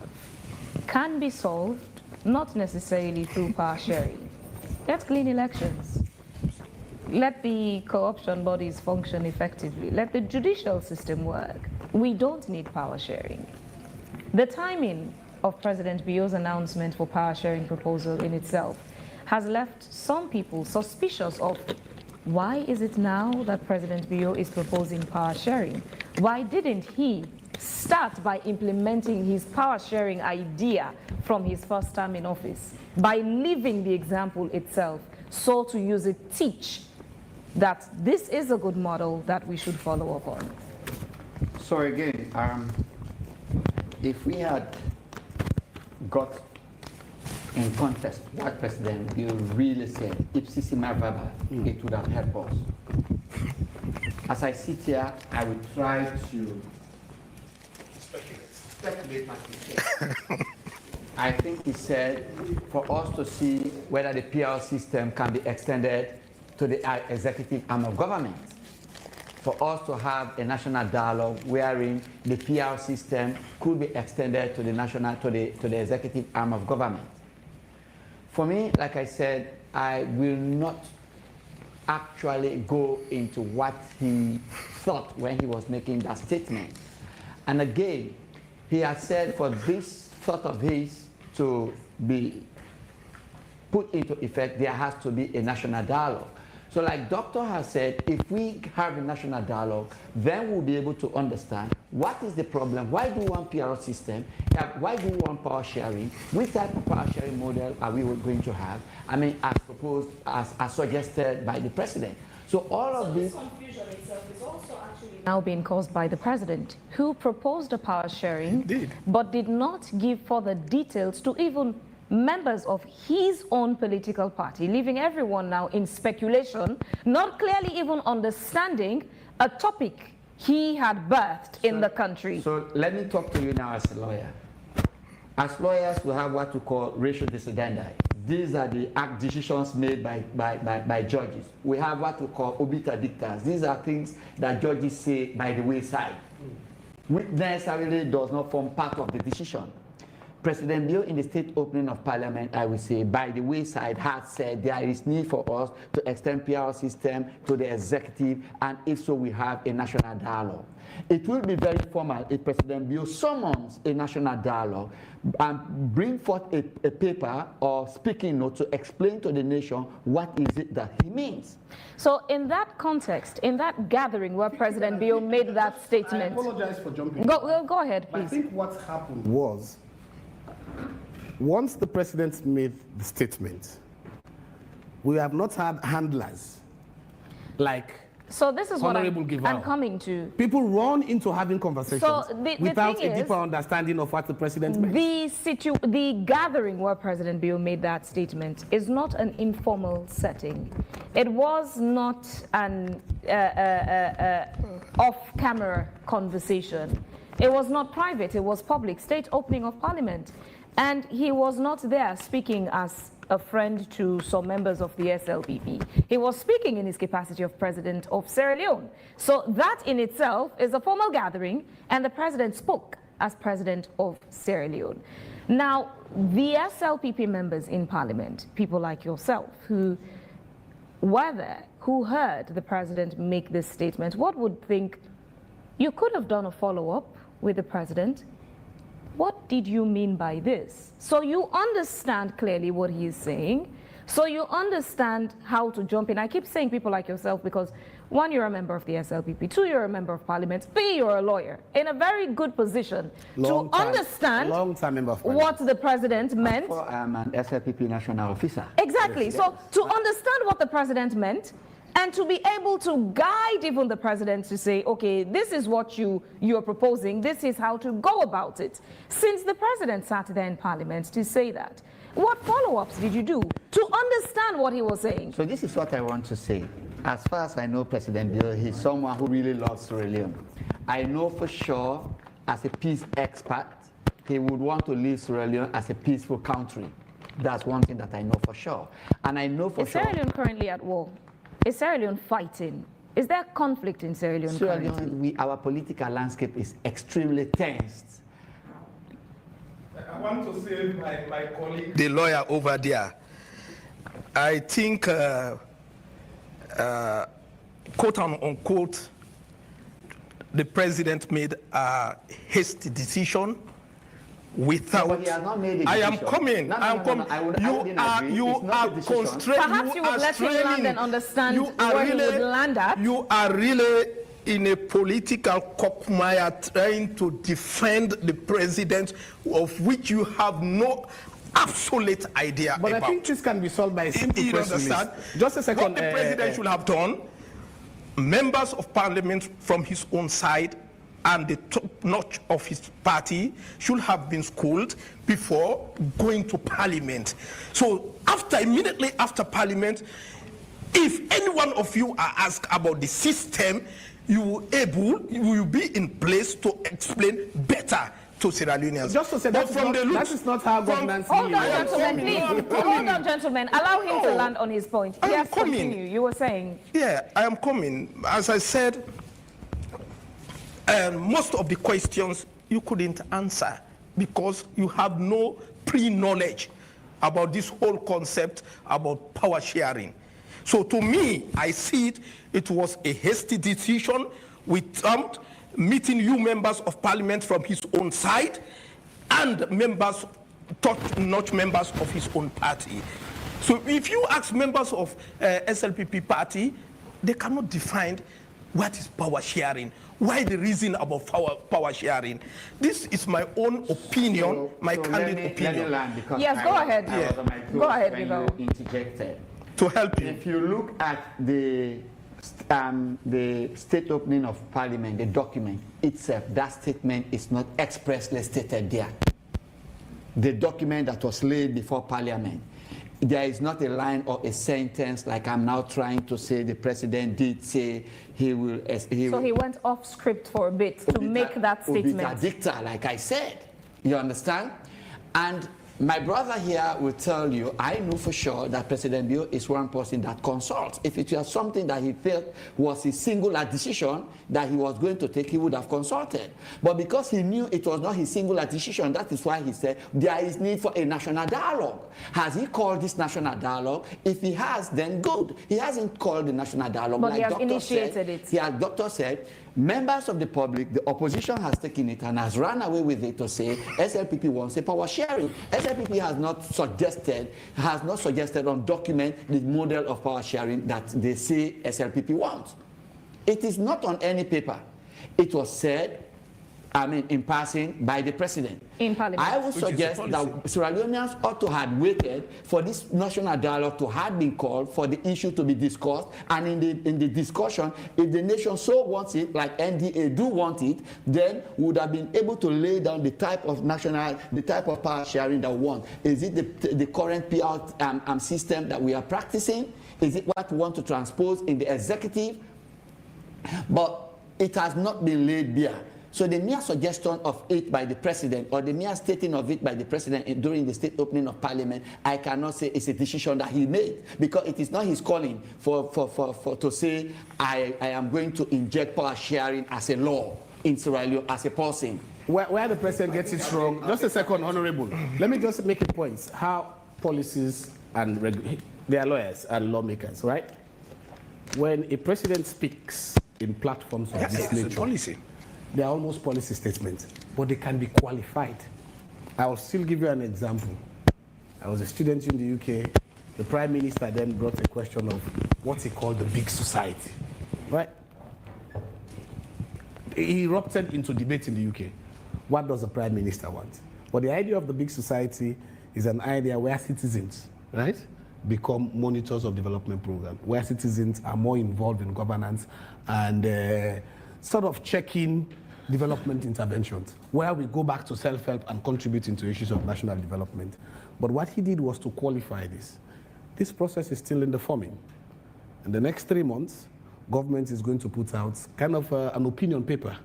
can be solved not necessarily through power sharing. Let's clean elections. Let the corruption bodies function effectively. Let the judicial system work. We don't need power sharing. The timing of President Bio's announcement for power sharing proposal in itself has left some people suspicious of why is it now that President Bio is proposing power sharing? Why didn't he start by implementing his power sharing idea from his first term in office, by living the example itself, so to use it, teach that this is a good model that we should follow up on? So again, if we had got in contest what President Bill really said, ipsissima verba, it would have helped us. As I sit here, I will try to speculate what he said. I think he said for us to see whether the PR system can be extended to the executive arm of government. For us to have a national dialogue wherein the PR system could be extended to the executive arm of government. For me, like I said, I will not actually go into what he thought when he was making that statement. And again, he has said for this thought of his to be put into effect, there has to be a national dialogue. So like Doctor has said, if we have a national dialogue, then we'll be able to understand what is the problem, why do we want PR system, why do we want power sharing, which type of power sharing model are we going to have, I mean, as proposed, as suggested by the president. So all of this confusion itself is also actually now being caused by the president, who proposed a power sharing, but did not give further details to even members of his own political party, leaving everyone now in speculation, not clearly even understanding a topic he had birthed in the country. So let me talk to you now as a lawyer. As lawyers, we have what we call ratio decidendi. These are the act decisions made by judges. We have what we call obiter dictas. These are things that judges say by the wayside, which necessarily does not form part of the decision. President Bill, in the state opening of Parliament, I would say, by the wayside, has said there is need for us to extend PR system to the executive, and if so, we have a national dialogue. It will be very formal if President Bill summons a national dialogue and bring forth a paper or speaking note to explain to the nation what is it that he means. So in that context, in that gathering where President Bill made that statement... I apologize for jumping. Go ahead, please. I think what happened was, once the president made the statement, we have not had handlers like so this is what Honorable I'm Givao. coming to. People run into having conversations without a deeper understanding of what the president meant. The gathering where President Bill made that statement is not an informal setting. It was not an off-camera conversation. It was not private. It was public, state opening of Parliament. And he was not there speaking as a friend to some members of the SLPP. He was speaking in his capacity of president of Sierra Leone. So that in itself is a formal gathering, and the president spoke as president of Sierra Leone. Now, the SLPP members in Parliament, people like yourself who were there, who heard the president make this statement, what would think you could have done a follow-up with the president? What did you mean by this? So you understand clearly what he is saying. So you understand how to jump in. I keep saying people like yourself because, one, you're a member of the SLPP. Two, you're a member of Parliament. Three, you're a lawyer in a very good position to understand what the president meant. I'm an SLPP national officer. Exactly. Yes, so to understand what the president meant, and to be able to guide even the president to say, okay, this is what you're proposing, this is how to go about it. Since the president sat there in Parliament to say that, what follow-ups did you do to understand what he was saying? So this is what I want to say. As far as I know President Bill, he's someone who really loves Sierra Leone. I know for sure, as a peace expert, he would want to leave Sierra Leone as a peaceful country. That's one thing that I know for sure. And I know for sure... Is Sierra Leone currently at war? Is Sierra Leone fighting? Is there conflict in Sierra Leone currently? Our political landscape is extremely tensed. I want to say my colleague, the lawyer over there, I think, quote unquote, the president made a hasty decision without. No, but he has not made a I am decision. coming. No, I am coming. You are constrained. Perhaps you would let him land and understand where he would land at. You are really in a political quagmire trying to defend the president, of which you have no absolute idea but about. I think this can be solved by a simple You press release. understand? Just a second. What the president should have done, members of parliament from his own side and the top notch of his party should have been schooled before going to parliament. So immediately after parliament, if any one of you are asked about the system, you will be in place to explain better to Sierra Leoneans. Just to say that is not how governance is. Hold on, gentlemen, please. Hold on, gentlemen. Allow him to land on his point. Yes, continue. You were saying. Yeah, I am coming. As I said, most of the questions you couldn't answer because you have no pre-knowledge about this whole concept about power sharing. So to me, I see it was a hasty decision without meeting you members of parliament from his own side and members, top-notch members of his own party. So if you ask members of SLPP party, they cannot define what is power sharing. Why the reason about power sharing? This is my own opinion, my candid opinion. Yes, go ahead. Go ahead, Givao. Interjected. To help you. If you look at the state opening of Parliament, the document itself, that statement is not expressly stated there. The document that was laid before Parliament, there is not a line or a sentence like I'm now trying to say the president did say he will. So he went off script for a bit to make that statement. Dicta, like I said. You understand? And my brother here will tell you, I know for sure that President Bio is one person that consults. If it was something that he felt was his singular decision that he was going to take, he would have consulted. But because he knew it was not his singular decision, that is why he said there is need for a national dialogue. Has he called this national dialogue? If he has, then good. He hasn't called the national dialogue. But like he has Doctor initiated it. Yeah, Doctor said, members of the public, the opposition has taken it and has run away with it to say SLPP wants a power sharing. SLPP has not suggested on document the model of power sharing that they say SLPP wants. It is not on any paper. It was said, in passing by the president. In Parliament. I would suggest that Sierra Leoneans ought to have waited for this national dialogue to have been called for the issue to be discussed, and in the discussion, if the nation so wants it, like NDA do want it, then we would have been able to lay down the type of power sharing that we want. Is it the current PR system that we are practicing? Is it what we want to transpose in the executive? But it has not been laid bare. So the mere suggestion of it by the president, or the mere stating of it by the president during the state opening of Parliament, I cannot say it's a decision that he made, because it is not his calling to say I am going to inject power sharing as a law in Sierra Leone as a person. Where the president gets it wrong, just a second, Honorable. Let me just make a point. How policies and they are lawyers and lawmakers, right? When a president speaks in platforms of this nature, policy. they are almost policy statements, but they can be qualified. I will still give you an example. I was a student in the UK. The Prime Minister then brought a question of what he called the big society, right? He erupted into debate in the UK. What does the Prime Minister want? But the idea of the big society is an idea where citizens, right, become monitors of development programs, where citizens are more involved in governance and sort of checking development interventions, where we go back to self-help and contributing to issues of national development. But what he did was to qualify this. This process is still in the forming. In the next 3 months, government is going to put out kind of an opinion paper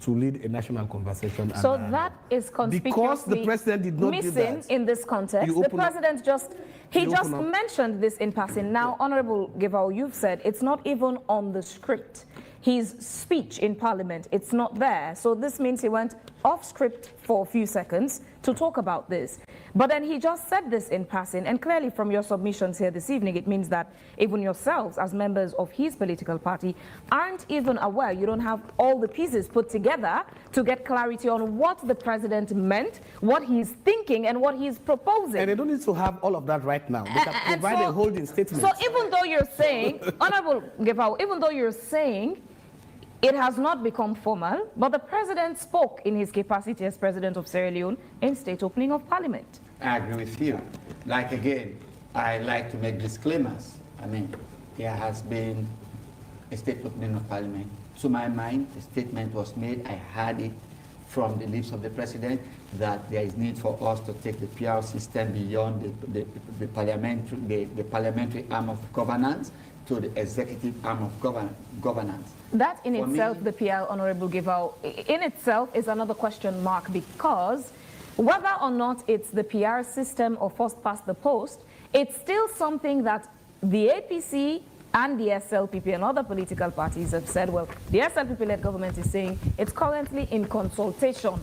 to lead a national conversation. So that is conspicuously because the president did not do missing that, in this context. The president just mentioned this in passing. Now, Honorable Givao, you've said it's not even on the script. His speech in Parliament, it's not there. So this means he went off script for a few seconds to talk about this. But then he just said this in passing, and clearly from your submissions here this evening, it means that even yourselves as members of his political party aren't even aware, you don't have all the pieces put together to get clarity on what the president meant, what he's thinking, and what he's proposing. And they don't need to have all of that right now. They can provide a holding statement. So even though you're saying, Honorable Givao, even though you're saying it has not become formal, but the president spoke in his capacity as president of Sierra Leone in state opening of Parliament. I agree with you. Like again, I like to make disclaimers. There has been a state opening of Parliament. To my mind, the statement was made, I heard it from the lips of the president, that there is need for us to take the PR system beyond the parliamentary arm of governance to the executive arm of governance. That in itself, the PR, Honorable Givao, in itself is another question mark, because whether or not it's the PR system or first past the post, it's still something that the APC and the SLPP and other political parties have said, well, the SLPP-led government is saying it's currently in consultation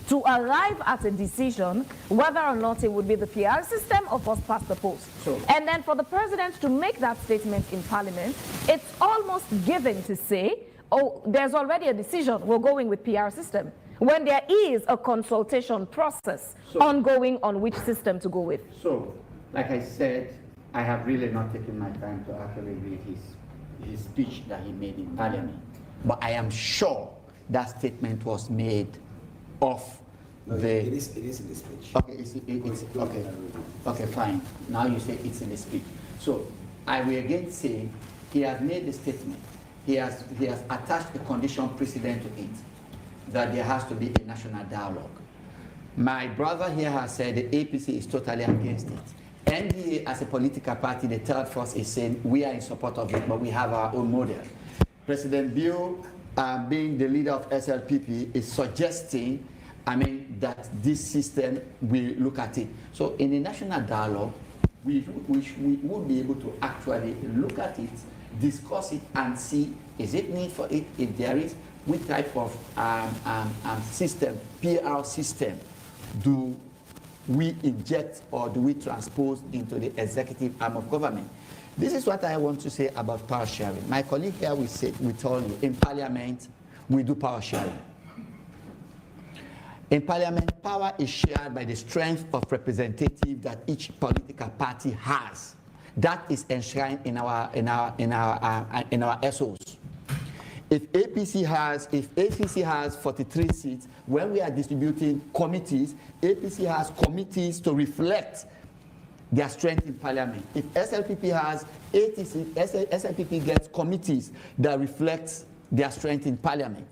to arrive at a decision whether or not it would be the PR system or first past the post. Sure. And then for the president to make that statement in Parliament, it's almost given to say, oh, there's already a decision, we're going with PR system, when there is a consultation process ongoing on which system to go with. So, like I said, I have really not taken my time to actually read his speech that he made in Parliament. But I am sure that statement was made of it is in the speech. Okay, it's okay. Okay, fine. Now you say it's in the speech. So I will again say he has made the statement. He has attached a condition precedent to it, that there has to be a national dialogue. My brother here has said the APC is totally against it. NDA as a political party, the third force is saying we are in support of it, but we have our own model. President Bill, being the leader of SLPP, is suggesting, that this system will look at it. So in the national dialogue, we would be able to actually look at it, discuss it, and see, is it need for it? If there is, what type of system, PR system, do we inject or do we transpose into the executive arm of government? This is what I want to say about power sharing. My colleague here we told you, in Parliament, we do power sharing. In Parliament, power is shared by the strength of representative that each political party has. That is enshrined in our SOs. If APC has 43 seats, when we are distributing committees, APC has committees to reflect their strength in Parliament. If SLPP has 80 seats, SLPP gets committees that reflect their strength in Parliament.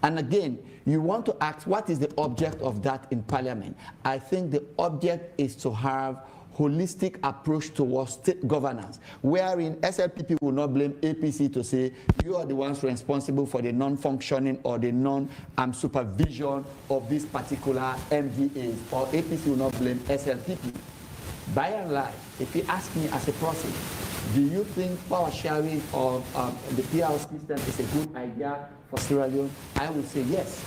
And again, you want to ask, what is the object of that in Parliament? I think the object is to have holistic approach towards state governance, wherein SLPP will not blame APC to say, you are the ones responsible for the non-functioning or the non-supervision of these particular MDAs, or APC will not blame SLPP. By and large, if you ask me as a person, do you think power sharing of the PR system is a good idea for Sierra Leone? I would say yes.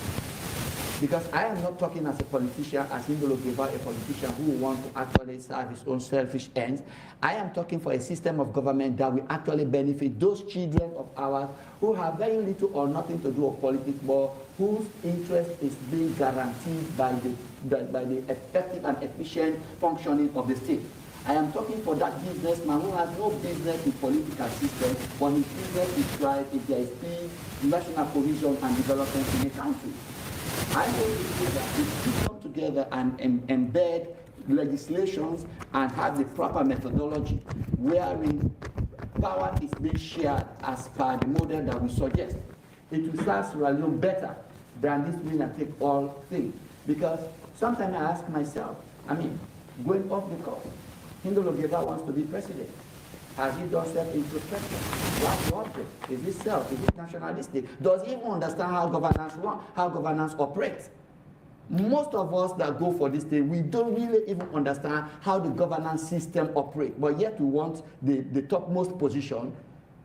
Because I am not talking as a politician, as Indolo Geva, a politician who wants to actually serve his own selfish ends. I am talking for a system of government that will actually benefit those children of ours who have very little or nothing to do with politics, but whose interest is being guaranteed by the effective and efficient functioning of the state. I am talking for that businessman who has no business in political system, but his business is thrive if there is peace, national cohesion, and development in a country. I want to say that if we come together and embed legislations and have the proper methodology wherein power is being shared as per the model that we suggest, it will serve Sierra Leone better than this win and take all thing. Because sometimes I ask myself, going off the course, Indolo Geva wants to be president. Has he done self-introspection? What's the object? Is it self? Is it nationalistic? Does he even understand how governance runs, how governance operates? Most of us that go for this thing, we don't really even understand how the governance system operates. But yet we want the topmost position.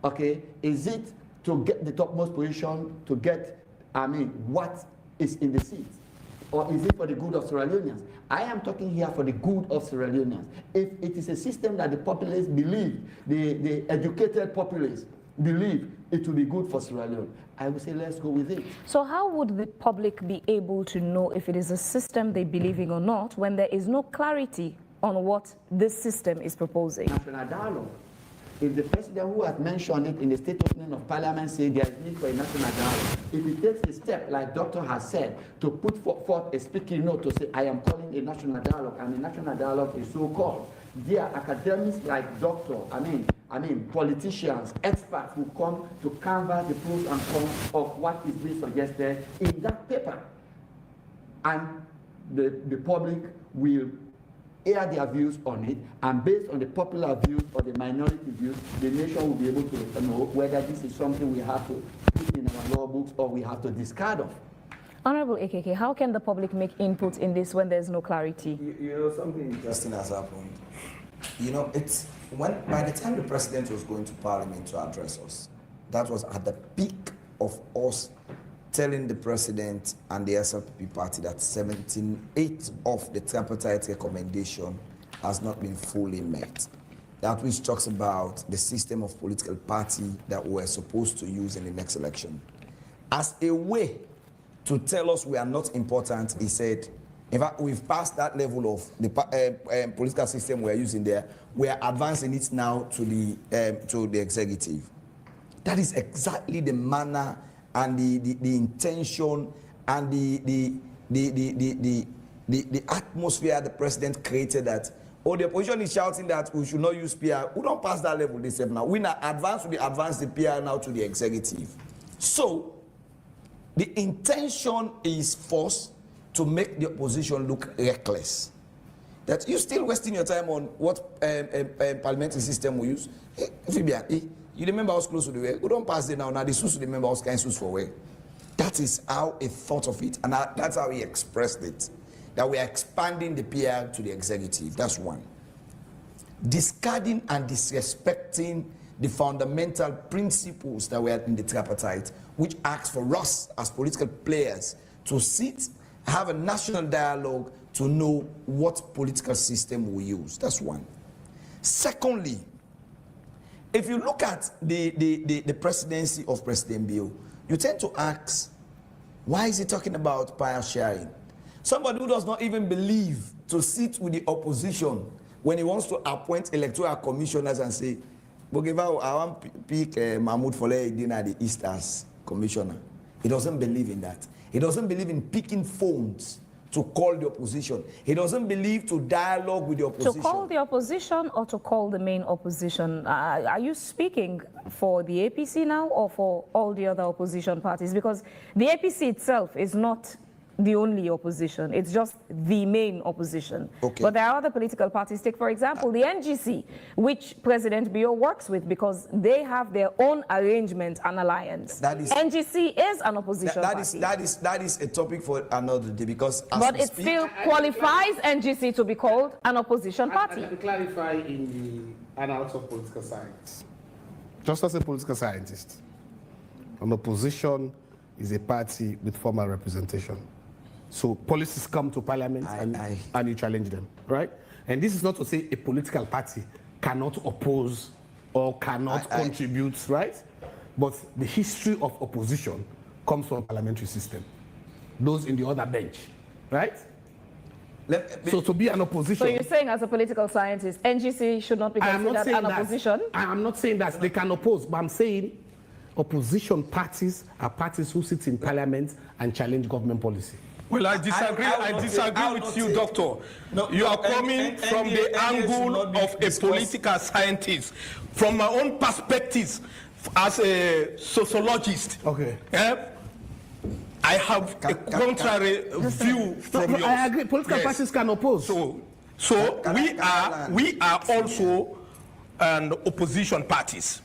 Okay, is it to get the topmost position to get, what is in the seat? Or is it for the good of Sierra Leoneans? I am talking here for the good of Sierra Leoneans. If it is a system that the populace believe, the educated populace believe it will be good for Sierra Leone, I would say let's go with it. So how would the public be able to know if it is a system they believe in or not when there is no clarity on what this system is proposing? National dialogue. If the president who has mentioned it in the state opening of Parliament says there is need for a national dialogue, if he takes a step, like Doctor has said, to put forth a speaking note to say, I am calling a national dialogue, and a national dialogue is so called, there are academics like Doctor, politicians, experts who come to canvass the pros and cons of what is being suggested in that paper. And the public will air their views on it, and based on the popular views or the minority views, the nation will be able to know whether this is something we have to put in our law books or we have to discard of. Honorable AKK, how can the public make input in this when there's no clarity? Something interesting has happened. It's by the time the president was going to Parliament to address us, that was at the peak of us telling the president and the SLPP party that 78 of the tripartite recommendation has not been fully met. That which talks about the system of political party that we're supposed to use in the next election. As a way to tell us we are not important, he said, In fact, we've passed that level of the political system we're using there. We are advancing it now to the executive. That is exactly the manner and the intention and the atmosphere the president created. That the opposition is shouting that we should not use PR. We don't pass that level. They said now we now advance the PR now to the executive. So the intention is forced to make the opposition look reckless. That you're still wasting your time on what parliamentary system we use. You remember us close to the way. We don't pass it now. Now the suits remember us kind suits for way. That is how he thought of it, and that's how he expressed it. That we are expanding the PR to the executive. That's one. Discarding and disrespecting the fundamental principles that were in the tripartite, which asks for us as political players to sit, have a national dialogue to know what political system we use. That's one. Secondly, if you look at the presidency of President Bio, you tend to ask, why is he talking about power sharing? Somebody who does not even believe to sit with the opposition when he wants to appoint electoral commissioners and say, Bogeva, I want to pick Mahmoud Foleh at the East as commissioner. He doesn't believe in that. He doesn't believe in picking phones to call the opposition. He doesn't believe to dialogue with the opposition. To call the opposition or to call the main opposition? Are you speaking for the APC now or for all the other opposition parties? Because the APC itself is not the only opposition. It's just the main opposition. Okay. But there are other political parties. Take, for example, the NGC, which President Bio works with because they have their own arrangement and alliance. NGC is an opposition party. That is a topic for another day because... But it still qualifies NGC to be called an opposition party. Let me clarify in the annals of political science. Just as a political scientist, an opposition is a party with formal representation. So policies come to parliament and you challenge them, right? And this is not to say a political party cannot oppose or cannot contribute, right? But the history of opposition comes from parliamentary system. Those in the other bench, right? So to be an opposition... So you're saying as a political scientist, NGC should not be considered an opposition? I'm not saying that they can oppose, but I'm saying opposition parties are parties who sit in parliament and challenge government policy. Well, I disagree with you, Doctor. No, you are coming from the angle of a political scientist. From my own perspective, as a sociologist, okay. I have a contrary view from yours. I agree. Political parties can oppose. So we are also an opposition parties.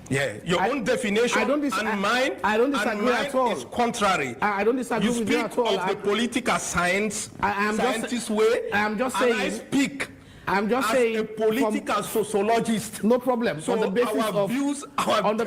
Yeah, your own definition and mine, at all. Is contrary. I don't disagree with you at all. You speak of the political science, scientist way. I'm just saying. And I speak. I'm just as saying a political sociologist. No problem. So on the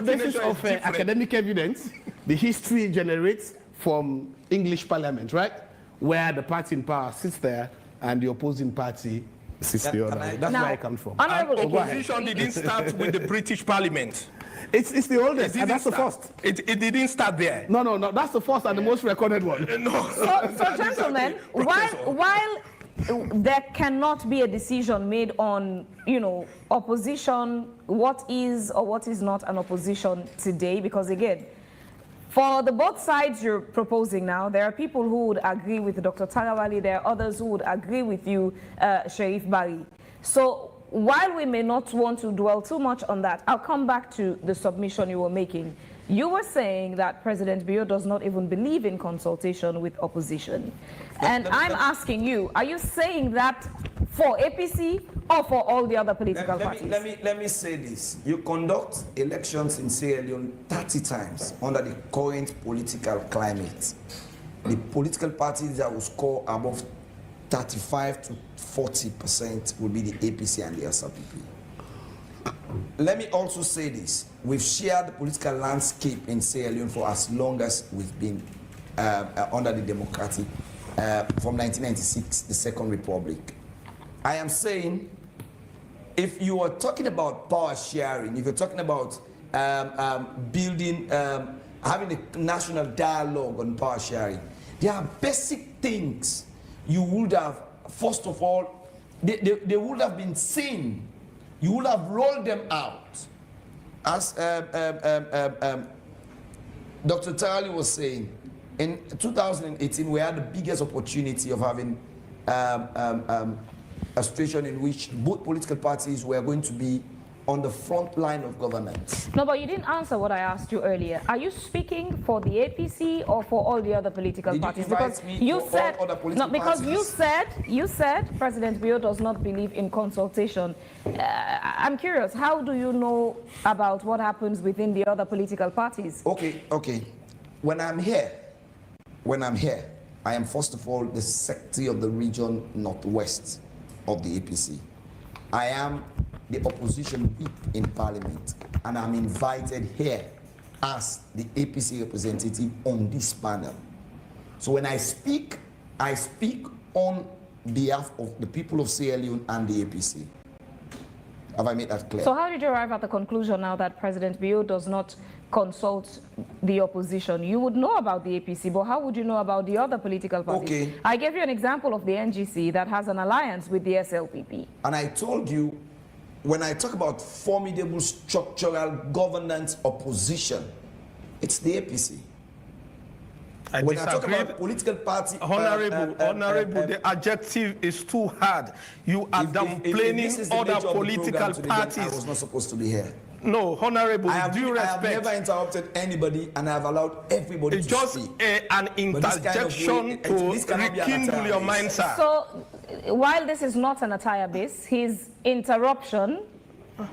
basis of different. Academic evidence, the history generates from English Parliament, right, where the party in power sits there and the opposing party sits the other way. That's where I come from. Opposition didn't start with the British Parliament. It's the oldest, and that's the first. It didn't start there. No, that's the first and the most recorded one. No. So gentlemen, while there cannot be a decision made on, opposition, what is or what is not an opposition today, because again, for the both sides you're proposing now, there are people who would agree with Dr. Tarawali, there are others who would agree with you, Sharif Bari. So while we may not want to dwell too much on that, I'll come back to the submission you were making. You were saying that President Bio does not even believe in consultation with opposition. And I'm asking you, are you saying that for APC or for all the other political parties? Let me say this. You conduct elections in Sierra Leone 30 times under the current political climate. The political parties that will score above 35 to 40% will be the APC and the SRPP. Let me also say this. We've shared the political landscape in Sierra Leone for as long as we've been under the democratic, from 1996, the Second Republic. I am saying, if you are talking about power sharing, if you're talking about building, having a national dialogue on power sharing, there are basic things you would have, first of all, they would have been seen. You would have rolled them out. As Dr. Tali was saying, in 2018, we had the biggest opportunity of having a situation in which both political parties were going to be on the front line of government. No, but you didn't answer what I asked you earlier. Are you speaking for the APC or for all the other political parties? Because you said all you said President Bio does not believe in consultation. I'm curious, how do you know about what happens within the other political parties? Okay. When I'm here, I am first of all the secretary of the region northwest of the APC. I am the opposition whip in parliament, and I'm invited here as the APC representative on this panel. So when I speak on behalf of the people of Sierra Leone and the APC. Have I made that clear? So how did you arrive at the conclusion now that President Bio does not consult the opposition? You would know about the APC, but how would you know about the other political parties? Okay. I gave you an example of the NGC that has an alliance with the SLPP. And I told you, when I talk about formidable structural governance opposition, it's the APC. When I talk about political party, Honorable, the adjective is too hard. You are downplaying other political parties. I was not supposed to be here. No, Honorable, due respect. I have never interrupted anybody, and I have allowed everybody it's to just speak. An interjection to rekindle your mind, sir. So, while this is not an attire base, his interruption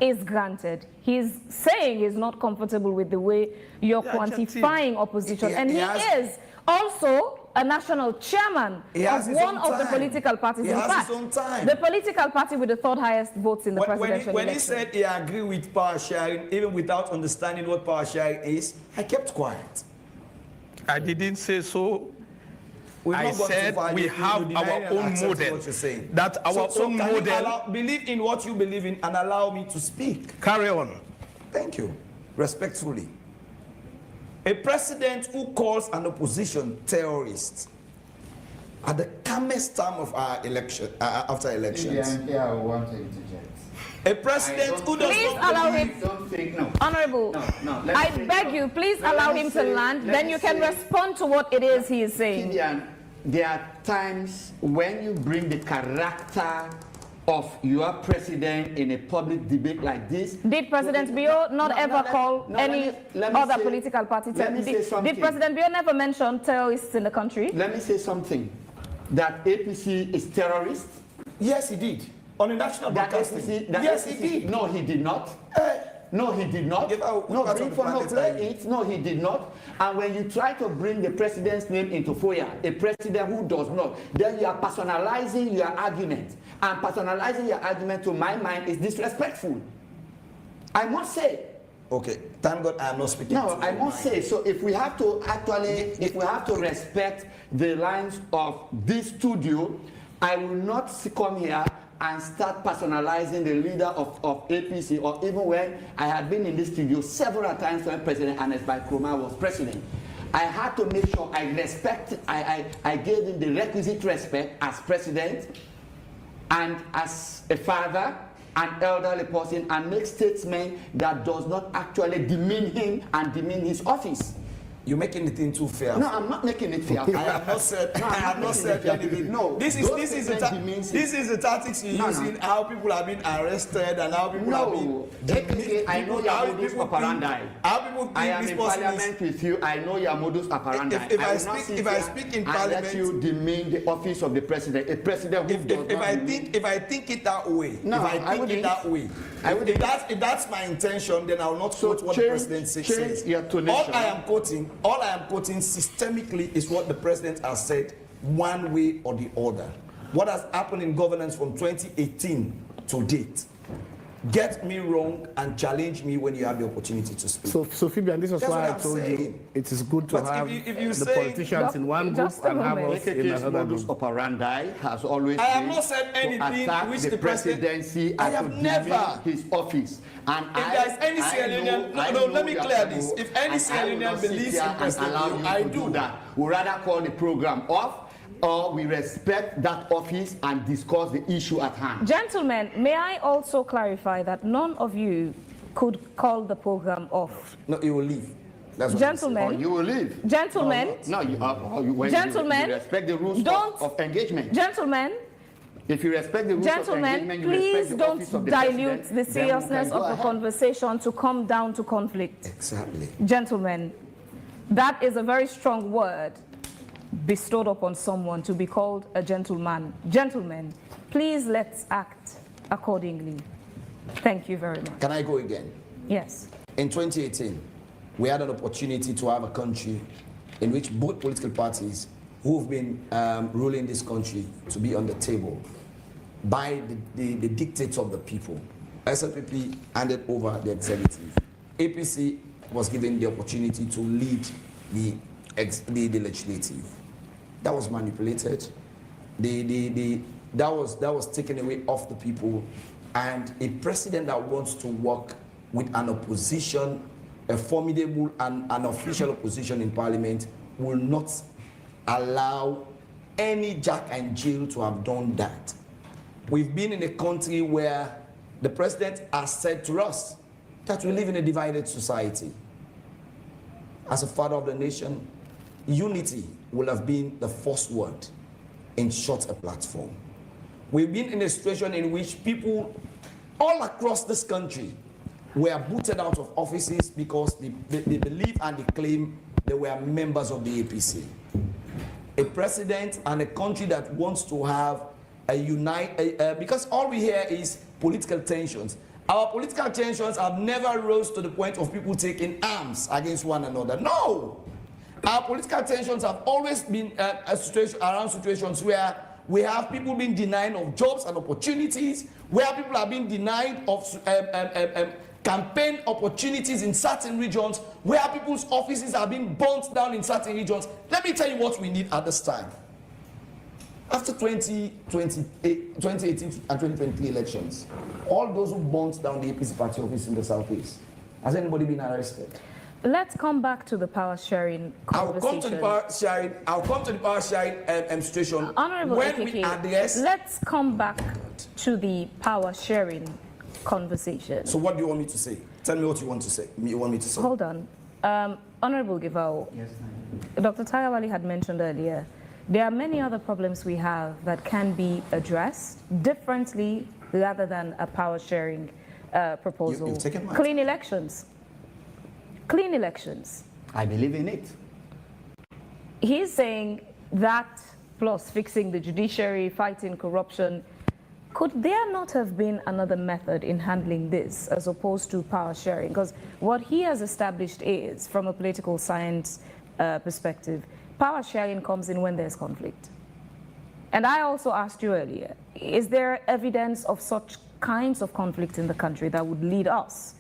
is granted. He's saying he's not comfortable with the way you're quantifying opposition, and he is also a national chairman of one of the political parties. In fact, the political party with the third highest votes in the presidential election. When he said he agreed with power sharing, even without understanding what power sharing is, I kept quiet. I didn't say so. I said we have our own model. That our own model. Believe in what you believe in and allow me to speak. Carry on. Thank you. Respectfully. A president who calls an opposition terrorist at the calmest time of our election, after elections. Yeah, I want to interject. A president who does please not allow him. Don't think, no. Honorable, No, I beg you, please allow him to land. Then you can respond to what it is he is saying. Kidian, there are times when you bring the character of your president in a public debate like this. Did President Bio not ever call any other political party terrorists? Did President Bio never mention terrorists in the country? Let me say something. That APC is terrorist. Yes, he did. On a national broadcasting. Yes, he did. No, he did not. No, he did not. No, he did not. And when you try to bring the president's name into FOIA, a president who does not, then you are personalizing your argument. And personalizing your argument, to my mind, is disrespectful. I must say. Okay, thank God I am not speaking. No, I must say. So if we have to respect the lines of this studio, I will not come here and start personalizing the leader of APC, or even when I had been in this studio several times when President Anes Kroma was president. I had to make sure I gave him the requisite respect as president and as a father, an elderly person, and make statements that does not actually demean him and demean his office. You're making the thing too fair. No, I'm not making it fair. I have not said anything. No, this is the tactics you use in how people have been arrested and how people have been. I know your modus operandi. How people think I am in parliament with you. I know your modus operandi. If I speak in parliament, let you demean the office of the president. A president who does not. If I think it that way, no, if I think it that way, if that's my intention, then I will not quote what the president says. All I am quoting systemically is what the president has said, one way or the other. What has happened in governance from 2018 to date. Get me wrong and challenge me when you have the opportunity to speak. So Phoebe, this is why I told you it is good to have the politicians in one group and have us in another group. Operandi has always I have not said anything which the presidency I have never his office. And if there's any Sierra Leonean, no, let me clear this. If any Sierra Leonean believes in President Bio, I do that. We rather call the program off or we respect that office and discuss the issue at hand. Gentlemen, may I also clarify that none of you could call the program off? No, you will leave. That's what Gentlemen, Or you will leave. Gentlemen, No, when Gentlemen, you respect the rules don't- of engagement. gentlemen, If you respect the rules of gentlemen, engagement, you please respect the office don't of the dilute president, the then we seriousness can go of the ahead. conversation to come down to conflict. Exactly. Gentlemen, that is a very strong word bestowed upon someone to be called a gentleman. Gentlemen, please let's act accordingly. Thank you very much. Can I go again? Yes. In 2018, we had an opportunity to have a country in which both political parties who've been ruling this country to be on the table by the dictates of the people. SLPP handed over the executive. APC was given the opportunity to lead the legislative. That was manipulated. That was taken away off the people. And a president that wants to work with an opposition, a formidable and an official opposition in parliament, will not allow any Jack and Jill to have done that. We've been in a country where the president has said to us that we live in a divided society. As a father of the nation, unity will have been the first word in such a platform. We've been in a situation in which people all across this country were booted out of offices because they believe and they claim they were members of the APC. A president and a country that wants to have because all we hear is political tensions. Our political tensions have never rose to the point of people taking arms against one another. No! Our political tensions have always been around situations where we have people being denied of jobs and opportunities, where people are being denied of campaign opportunities in certain regions, where people's offices are being burnt down in certain regions. Let me tell you what we need at this time. After 2018 and 2023 elections, all those who burnt down the APC party office in the Southeast, has anybody been arrested? Let's come back to the power sharing conversation. I'll come to the power sharing situation Honorable when AKK, we address. let's come back to the power sharing conversation. So what do you want me to say? Tell me what you want to say. You want me to say? Hold on. Honorable Givao, Yes, Dr. Tagawali had mentioned earlier, there are many other problems we have that can be addressed differently rather than a power sharing proposal. You've taken mine. Clean elections. Clean elections. I believe in it. He's saying that plus fixing the judiciary, fighting corruption. Could there not have been another method in handling this as opposed to power sharing? Because what he has established is, from a political science perspective, power sharing comes in when there's conflict. And I also asked you earlier, is there evidence of such kinds of conflict in the country that would lead us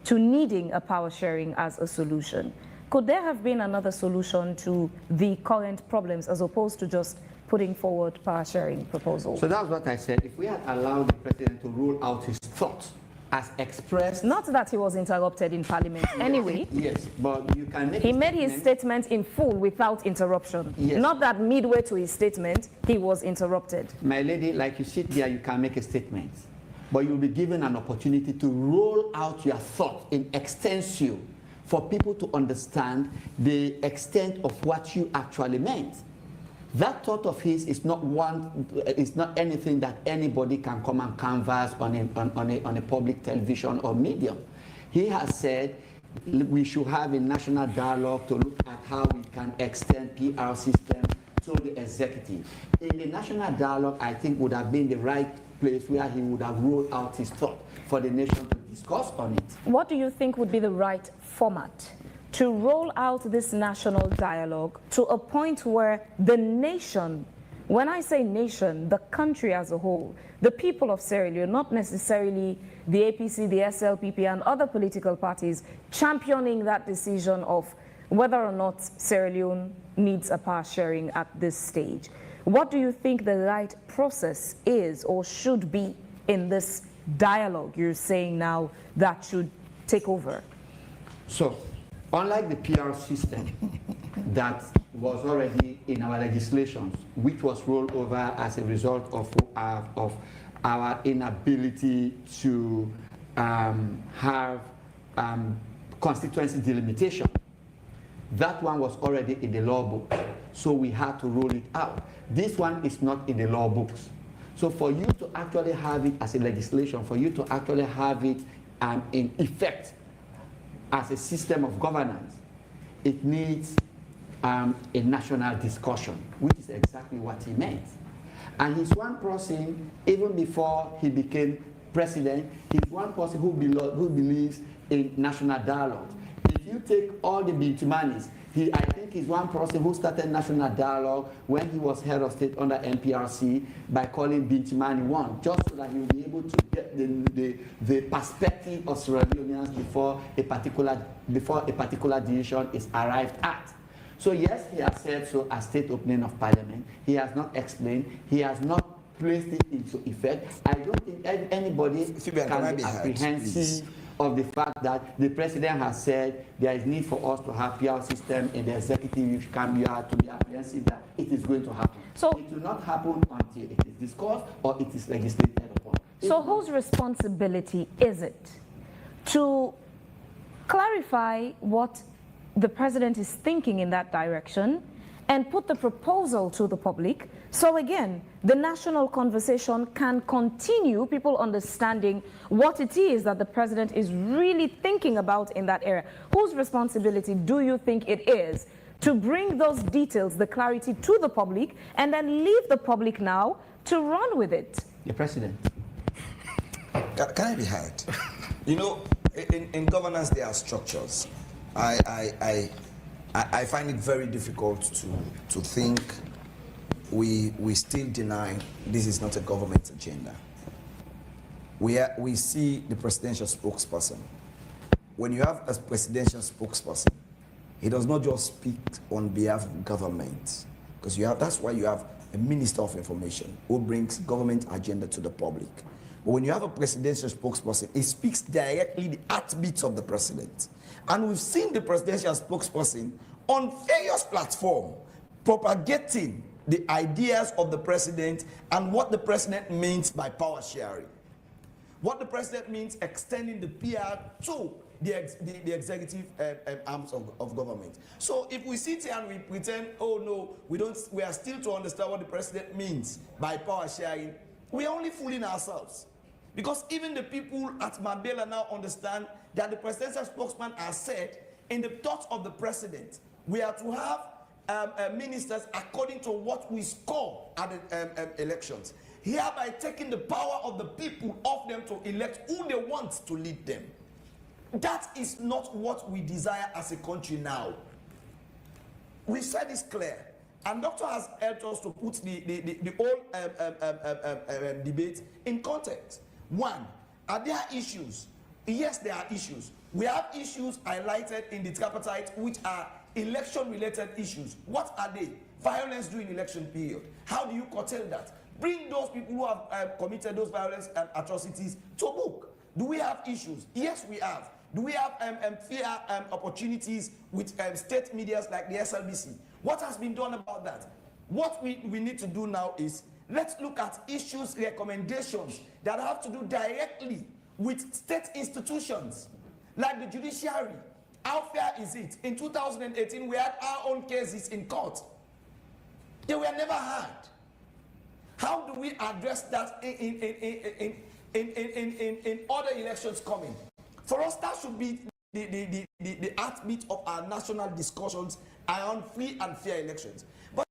to needing a power sharing as a solution? Could there have been another solution to the current problems as opposed to just putting forward power sharing proposals? So that's what I said. If we had allowed the president to rule out his thoughts as expressed. Not that he was interrupted in Parliament anyway. Yes, but you can make He made his statement in full without interruption. Yes. Not that midway to his statement, he was interrupted. My lady, like you sit there, you can make a statement, but you'll be given an opportunity to roll out your thought in extensio for people to understand the extent of what you actually meant. That thought of his is not anything that anybody can come and canvass on a public television or medium. He has said we should have a national dialogue to look at how we can extend PR system to the executive. In the national dialogue, I think would have been the right place where he would have rolled out his thought for the nation to discuss on it. What do you think would be the right format to roll out this national dialogue to a point where the nation, when I say nation, the country as a whole, the people of Sierra Leone, not necessarily the APC, the SLPP, and other political parties, championing that decision of whether or not Sierra Leone needs a power sharing at this stage? What do you think the right process is or should be in this dialogue you're saying now that should take over? So, unlike the PR system that was already in our legislation, which was rolled over as a result of our inability to have constituency delimitation. That one was already in the law book, so we had to roll it out. This one is not in the law books. So for you to actually have it as a legislation, for you to actually have it in effect as a system of governance, it needs a national discussion, which is exactly what he meant. And he's one person, even before he became president, he's one person who believes in national dialogue. If you take all the Bintumanis, I think he's one person who started national dialogue when he was head of state under NPRC by calling Bintumani 1, just so that he will be able to get the perspective of Sierra Leoneans before a particular decision is arrived at. So yes, he has said so as state opening of parliament. He has not explained. He has not placed it into effect. I don't think anybody can be apprehensive of the fact that the president has said there is need for us to have PR system in the executive. You have to be apprehensive that it is going to happen. So it will not happen until it is discussed or it is legislated upon. So whose responsibility is it to clarify what the president is thinking in that direction and put the proposal to the public, so again, the national conversation can continue, people understanding what it is that the president is really thinking about in that area? Whose responsibility do you think it is to bring those details, the clarity to the public, and then leave the public now to run with it? The president. Can I be heard? You know, in governance there are structures. I find it very difficult to think we still deny this is not a government agenda. We see the presidential spokesperson. When you have a presidential spokesperson, he does not just speak on behalf of government, because that's why you have a minister of information who brings government agenda to the public. But when you have a presidential spokesperson, he speaks directly the heartbeats of the president. And we've seen the presidential spokesperson on various platforms propagating the ideas of the president and what the president means by power sharing. What the president means extending the PR to the executive arms of government. So if we sit here and we pretend, oh no, we are still to understand what the president means by power sharing, we are only fooling ourselves. Because even the people at Mambela now understand that the presidential spokesman has said, in the thoughts of the president, we are to have ministers according to what we score at the elections, hereby taking the power of the people of them to elect who they want to lead them. That is not what we desire as a country now. We said this clear, and Doctor has helped us to put the whole debate in context. One, are there issues? Yes, there are issues. We have issues highlighted in the tripartite which are election-related issues. What are they? Violence during election period. How do you curtail that? Bring those people who have committed those violence and atrocities to book. Do we have issues? Yes, we have. Do we have fair opportunities with state medias like the SLBC? What has been done about that? What we need to do now is, let's look at issues, recommendations that have to do directly with state institutions, like the judiciary. How fair is it? In 2018, we had our own cases in court. They were never heard. How do we address that in other elections coming? For us, that should be the heartbeat of our national discussions around free and fair elections. But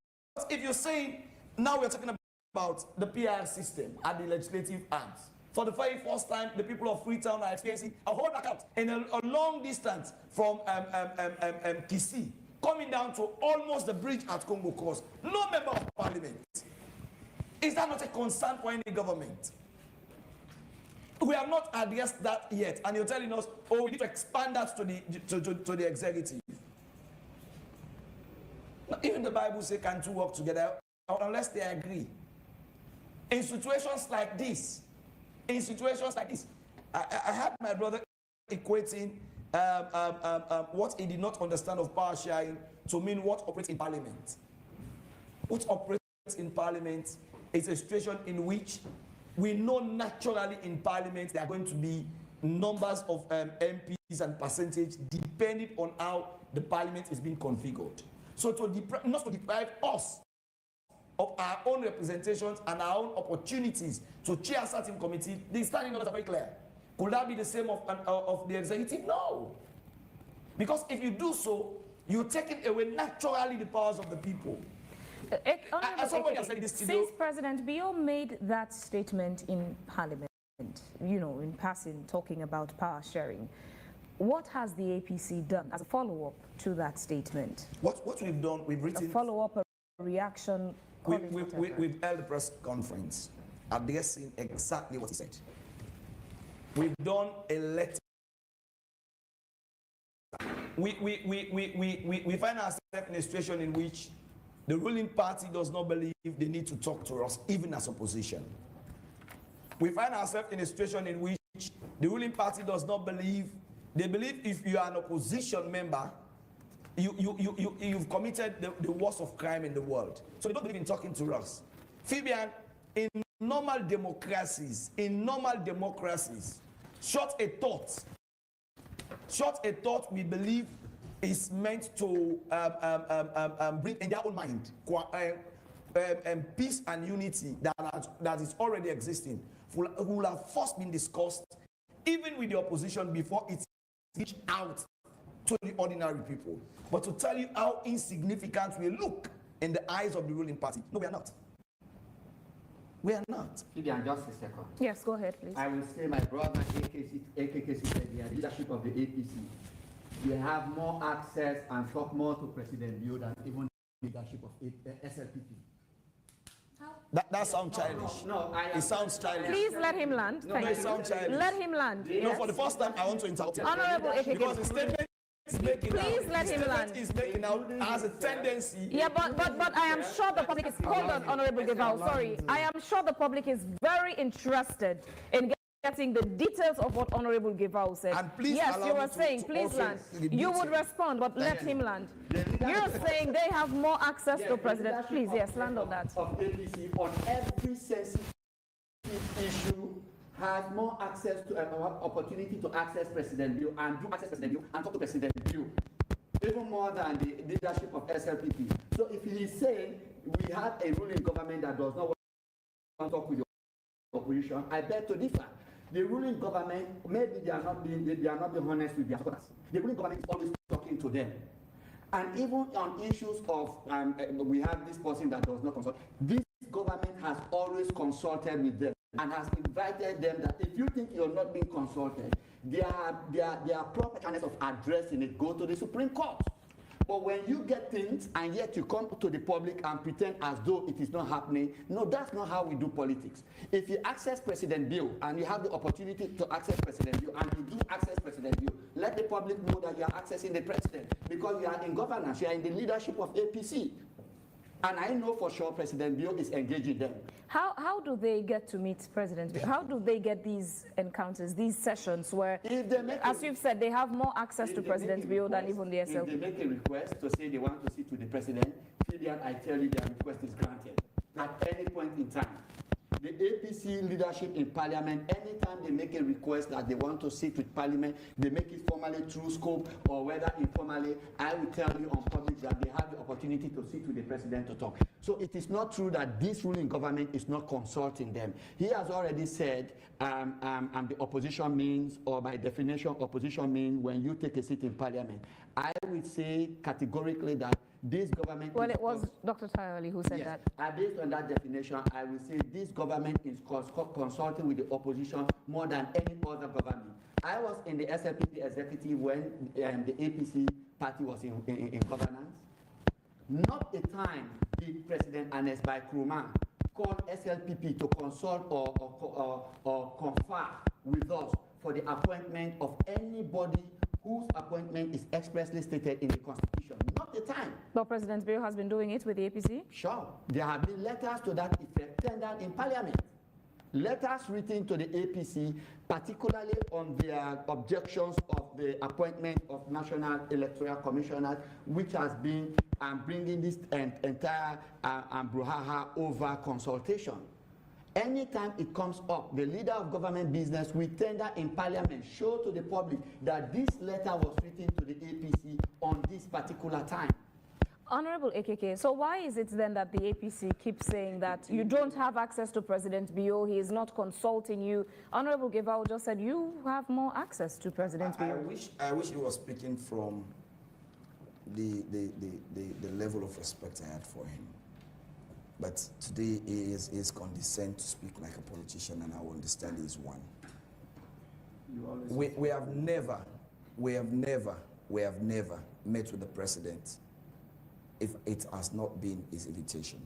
if you're saying, now we're talking about the PR system at the legislative arms. For the very first time, the people of Freetown are experiencing a whole account in a long distance from Kisii, coming down to almost the bridge at Congo Cross. No member of parliament. Is that not a concern for any government? We have not addressed that yet, and you're telling us, oh, we need to expand that to the executive. Now, even the Bible says, can two work together unless they agree? In situations like this, I had my brother equating what he did not understand of power sharing to mean what operates in parliament. What operates in parliament is a situation in which we know naturally in parliament there are going to be numbers of MPs and percentage depending on how the parliament is being configured. So not to deprive us of our own representations and our own opportunities to chair certain committees, the standing orders are very clear. Could that be the same of the executive? No. Because if you do so, you're taking away naturally the powers of the people. Somebody has said this to Since President Bio made that statement in Parliament, you know, in passing, talking about power sharing, what has the APC done as a follow-up to that statement? What we've done, we've written... A follow-up, a reaction? We've held a press conference addressing exactly what he said. We've done a letter. We find ourselves in a situation in which the ruling party does not believe they need to talk to us, even as opposition. We find ourselves in a situation in which the ruling party does not believe, they believe if you are an opposition member, you've committed the worst of crime in the world. So they don't believe in talking to us. Fabian, in normal democracies, short a thought we believe is meant to bring in their own mind peace and unity that is already existing, will have first been discussed even with the opposition before it reached out to the ordinary people. But to tell you how insignificant we look in the eyes of the ruling party, no, we are not. We are not. Vivian, just a second. Yes, go ahead, please. I will say my brother AKKC said the leadership of the APC, they have more access and talk more to President Bio than even the leadership of SLPP. That sounds childish. No, it sounds childish. Please let him land. No, it sounds childish. Let him land. No, Yes. for the first time, I want to interrupt you. Honorable AKKC. Because the statement is making Please let him land. is making out has a tendency. Yeah, but I am sure the public is, hold on, Honorable Deval, sorry. I am sure the public is very interested in getting the details of what Honorable Deval said. And please yes, allow you me were to saying, please also land. repeat You would it. respond, but let him land. You're saying they have more access to President. Please, yes, land on that. Of APC on every sensitive issue has more access to opportunity to access President Bio and do access President Bio and talk to President Bio, even more than the leadership of SLPP. So if he is saying we have a ruling government that does not want to talk with the opposition, I beg to differ. The ruling government, maybe they are not being honest with their supporters. The ruling government is always talking to them. And even on issues of, we have this person that does not consult, this government has always consulted with them and has invited them that if you think you're not being consulted, there are proper channels of addressing it, go to the Supreme Court. But when you get things and yet you come to the public and pretend as though it is not happening, no, that's not how we do politics. If you access President Bio and you have the opportunity to access President Bio and you do access President Bio, let the public know that you are accessing the president because you are in governance, you are in the leadership of APC. And I know for sure President Bio is engaging them. How do they get to meet President Bio? How do they get these encounters, these sessions where, as you've said, they have more access to President Bio than even the SLP? If they make a request to say they want to sit with the president, I tell you their request is granted at any point in time. The APC leadership in parliament, anytime they make a request that they want to sit with parliament, they make it formally through scope or whether informally, I will tell you on public that they have the opportunity to sit with the president to talk. So it is not true that this ruling government is not consulting them. He has already said the opposition means, or by definition, opposition means when you take a seat in parliament. I would say categorically that this government... Well, it was Dr. Tayali who said that. Based on that definition, I will say this government is consulting with the opposition more than any other government. I was in the SLPP executive when the APC party was in governance. Not a time did President Anes Bai Krumah call SLPP to consult or confer with us for the appointment of anybody whose appointment is expressly stated in the Constitution. Not the time. But President Bio has been doing it with the APC? Sure. There have been letters to that effect tendered in Parliament. Letters written to the APC, particularly on their objections of of the appointment of National Electoral Commissioners, which has been bringing this entire brouhaha over consultation. Anytime it comes up, the leader of government business will tender in parliament, show to the public that this letter was written to the APC on this particular time. Honorable AKK, so why is it then that the APC keeps saying that you don't have access to President Bio, he is not consulting you? Honorable Gevao just said you have more access to President Bio. I wish he was speaking from the level of respect I had for him. But today he is condescending to speak like a politician, and I will understand he is one. We have never met with the president if it has not been his invitation.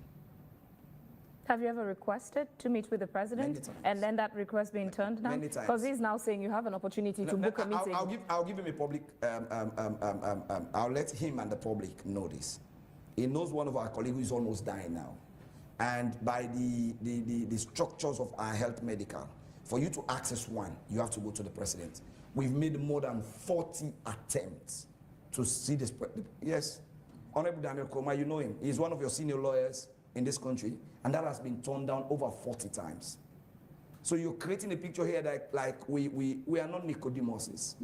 Have you ever requested to meet with the president and then that request being turned down? Many times. Because he's now saying you have an opportunity to book a meeting. I'll give him a public, I'll let him and the public know this. He knows one of our colleagues who is almost dying now. And by the structures of our health medical, for you to access one, you have to go to the president. We've made more than 40 attempts to see this. Yes, Honorable Daniel Koma, you know him. He's one of your senior lawyers in this country, and that has been turned down over 40 times. So you're creating a picture here that like we are not Nicodemuses.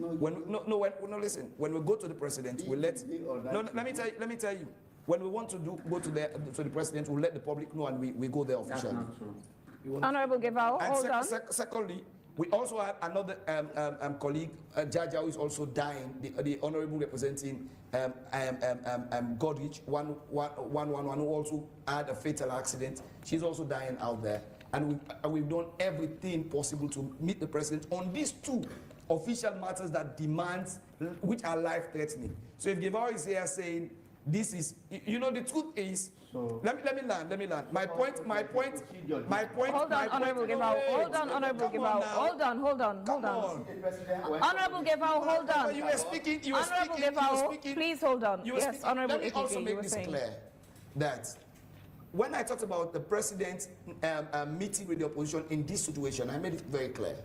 Listen. When we go to the president, we let. No, let me tell you. When we want to go to the president, we'll let the public know, and we go there officially. That's not true. Honorable Gevao, hold on. Secondly, we also have another colleague, Jaja, who is also dying, the honorable representing Godrich, 111, who also had a fatal accident. She's also dying out there. And we've done everything possible to meet the president on these two official matters that demands, which are life-threatening. So if Gevao is here saying, this is, you know, the truth is, so let me land. My point. Hold on, Honorable Gevao. Hold on, Honorable Gevao. Hold on. Honorable Gevao, hold on. You were speaking. Honorable Gevao, please hold on. Yes, Honorable Let me also make this clear that when I talked about the president meeting with the opposition in this situation, I made it very clear.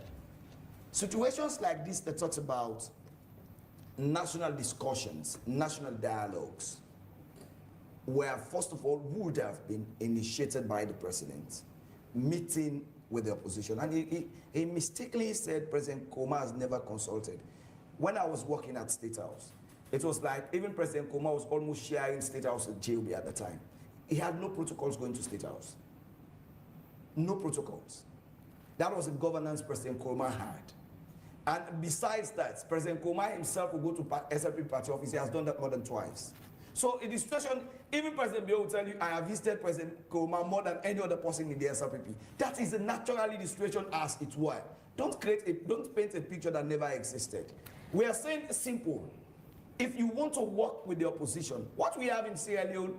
Situations like this that talks about national discussions, national dialogues, where first of all would have been initiated by the president, meeting with the opposition. And he mistakenly said President Koma has never consulted. When I was working at State House, it was like even President Koma was almost sharing State House with JOB at the time. He had no protocols going to State House. No protocols. That was the governance President Koma had. And besides that, President Koma himself will go to SLP party office. He has done that more than twice. So in this situation, even President Bio will tell you, I have visited President Koma more than any other person in the SLPP. That is naturally the situation as it were. Don't paint a picture that never existed. We are saying simple. If you want to work with the opposition, what we have in Sierra Leone,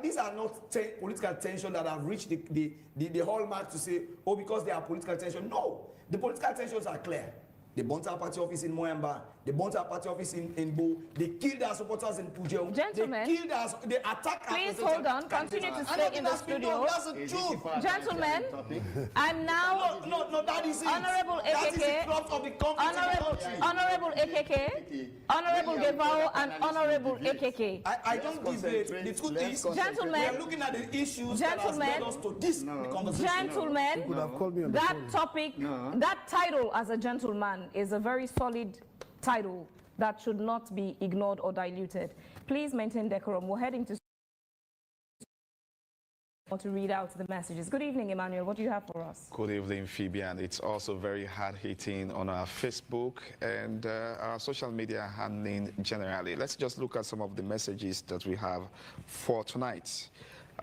these are not political tensions that have reached the hallmark to say, oh, because they are political tensions. No, the political tensions are clear. They burnt our party office in Moyamba. They burnt our party office in Bo. They killed our supporters in Pujeo. Gentlemen, they killed us. They attacked us. Please hold on. Continue to stay in the studio. That's the truth. Gentlemen, I'm now. No, that is it. Honorable That is the AKK. crux of the conflict in the country. Honorable AKK. Honorable Gevao and Honorable AKK. I don't debate. The truth is, Gentlemen, we are looking at the issues that has led us to this conversation. Gentlemen, that topic, that title as a gentleman is a very solid title that should not be ignored or diluted. Please maintain decorum. We're heading to read out the messages. Good evening, Emmanuel. What do you have for us? Good evening, Phoebe. It's also very hard-hitting on our Facebook and our social media handling generally. Let's just look at some of the messages that we have for tonight.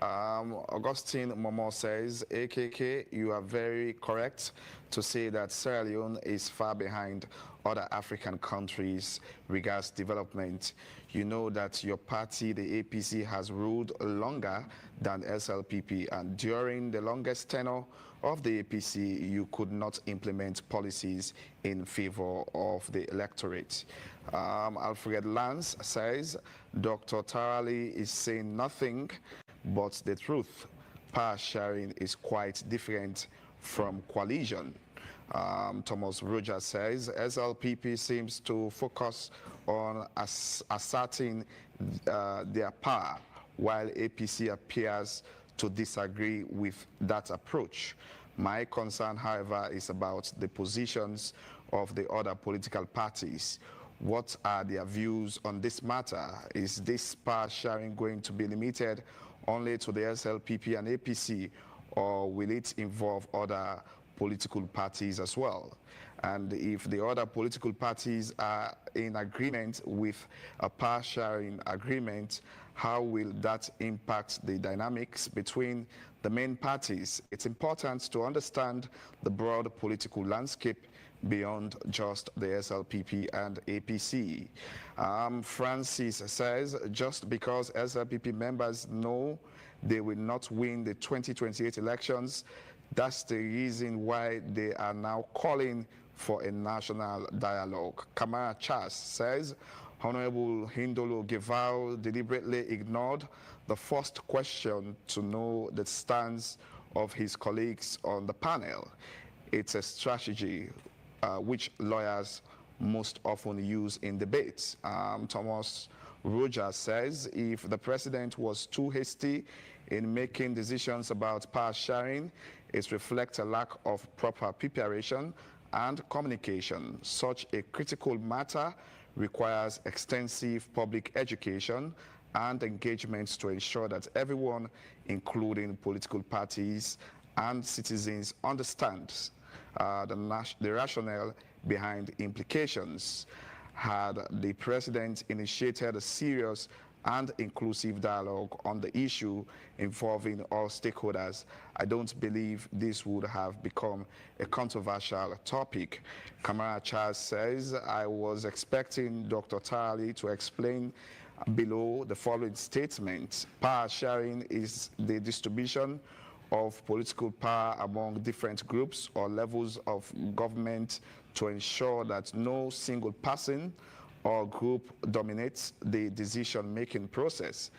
Augustine Momo says, AKK, you are very correct to say that Sierra Leone is far behind other African countries regards development. You know that your party, the APC, has ruled longer than SLPP, and during the longest tenure of the APC, you could not implement policies in favor of the electorate. Alfred Lance says, Dr. Tarali is saying nothing but the truth. Power sharing is quite different from coalition. Thomas Rogers says, SLPP seems to focus on asserting their power, while APC appears to disagree with that approach. My concern, however, is about the positions of the other political parties. What are their views on this matter? Is this power sharing going to be limited only to the SLPP and APC, or will it involve other political parties as well? And if the other political parties are in agreement with a power sharing agreement, how will that impact the dynamics between the main parties? It's important to understand the broad political landscape beyond just the SLPP and APC. Francis says, just because SLPP members know they will not win the 2028 elections, that's the reason why they are now calling for a national dialogue. Kamara Charles says, Honorable Hindolo Gevao deliberately ignored the first question to know the stance of his colleagues on the panel. It's a strategy which lawyers most often use in debates. Thomas Rogers says, if the president was too hasty in making decisions about power sharing, it reflects a lack of proper preparation and communication. Such a critical matter requires extensive public education and engagements to ensure that everyone, including political parties and citizens, understands the rationale behind implications. Had the president initiated a serious and inclusive dialogue on the issue involving all stakeholders, I don't believe this would have become a controversial topic. Kamara Charles says, I was expecting Dr. Tarali to explain below the following statement. Power sharing is the distribution of political power among different groups or levels of government to ensure that no single person or group dominates the decision-making process.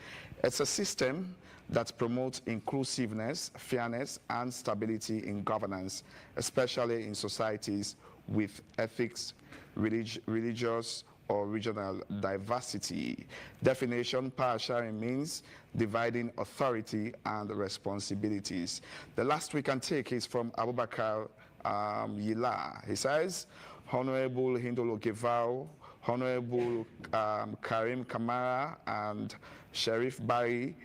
It's a system that promotes inclusiveness, fairness, and stability in governance, especially in societies with ethics, religious, or regional diversity. Definition: power sharing means dividing authority and responsibilities. The last we can take is from Abubakar Yila. He says, Honorable Hindolo Gevao, Honorable Karim Kamara, and Sheriff Barry,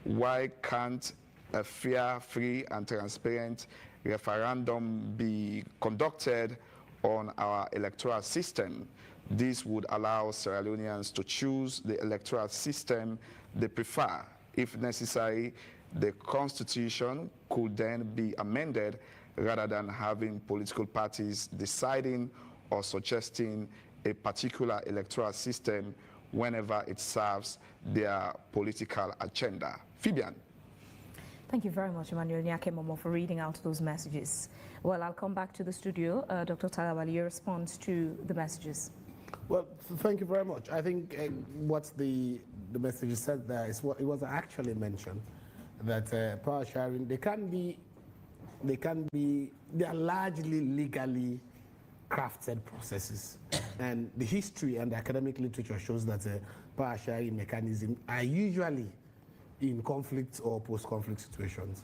why can't a fair, free, and transparent referendum be conducted on our electoral system? This would allow Sierra Leoneans to choose the electoral system they prefer. If necessary, the constitution could then be amended rather than having political parties deciding or suggesting a particular electoral system whenever it serves their political agenda. Fabian. Thank you very much, Emmanuel Nyakemomo, for reading out those messages. Well, I'll come back to the studio. Dr. Talawali, your response to the messages. Well, thank you very much. I think what the message said there is what it was actually mentioned, that power sharing, they are largely legally crafted processes. And the history and the academic literature shows that power sharing mechanisms are usually in conflict or post-conflict situations.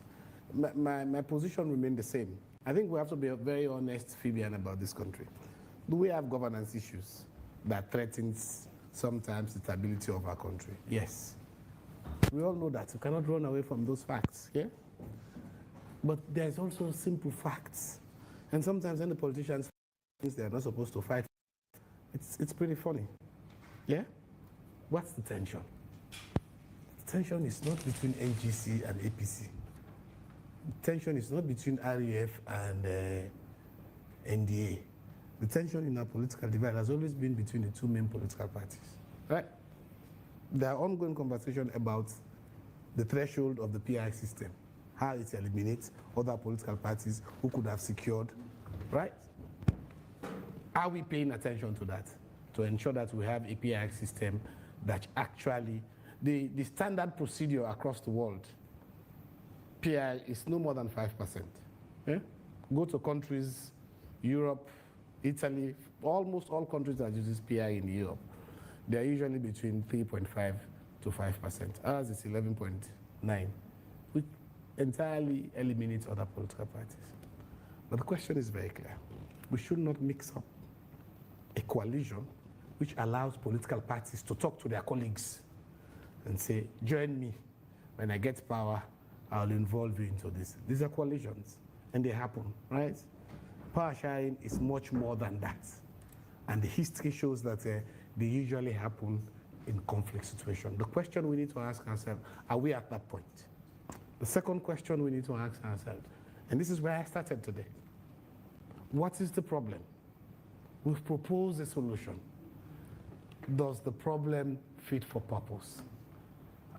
My position remains the same. I think we have to be very honest, Fabian, about this country. Do we have governance issues that threatens sometimes the stability of our country? Yes. We all know that. We cannot run away from those facts, yeah? But there's also simple facts. And sometimes when the politicians think they're not supposed to fight, it's pretty funny, yeah? What's the tension? The tension is not between NGC and APC. The tension is not between REF and NDA. The tension in our political divide has always been between the two main political parties, right? There are ongoing conversations about the threshold of the PI system, how it eliminates other political parties who could have secured, right? Are we paying attention to that to ensure that we have a PI system that actually, the standard procedure across the world, PI is no more than 5%. Yeah? Go to countries Europe, Italy, almost all countries that uses PI in Europe, they're usually between 3.5 to 5%. Ours is 11.9, which entirely eliminates other political parties. But the question is very clear. We should not mix up a coalition which allows political parties to talk to their colleagues and say, join me. When I get power, I'll involve you into this. These are coalitions, and they happen, right? Power sharing is much more than that. And the history shows that they usually happen in conflict situations. The question we need to ask ourselves, are we at that point? The second question we need to ask ourselves, and this is where I started today. What is the problem? We've proposed a solution. Does the problem fit for purpose?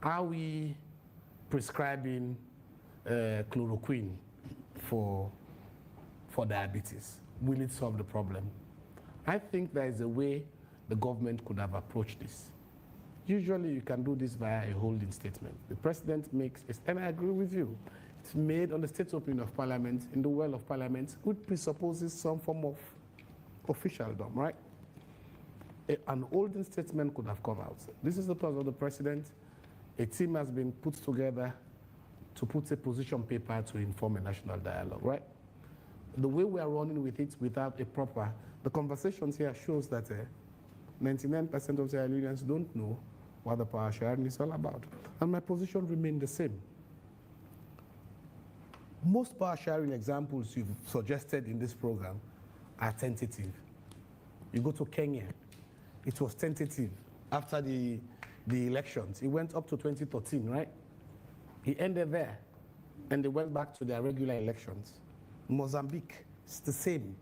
Are we prescribing chloroquine for diabetes? Will it solve the problem? I think there is a way the government could have approached this. Usually you can do this via a holding statement. The president makes, and I agree with you, it's made on the state opening of parliament, in the well of parliament, which presupposes some form of officialdom, right? An holding statement could have come out. This is the plan of the president. A team has been put together to put a position paper to inform a national dialogue, right? The way we are running with it without a proper, the conversations here shows that 99% of Sierra Leoneans don't know what the power sharing is all about. And my position remained the same. Most power sharing examples you've suggested in this program are tentative. You go to Kenya, it was tentative after the elections. It went up to 2013, right? It ended there, and they went back to their regular elections. Mozambique, it's the same.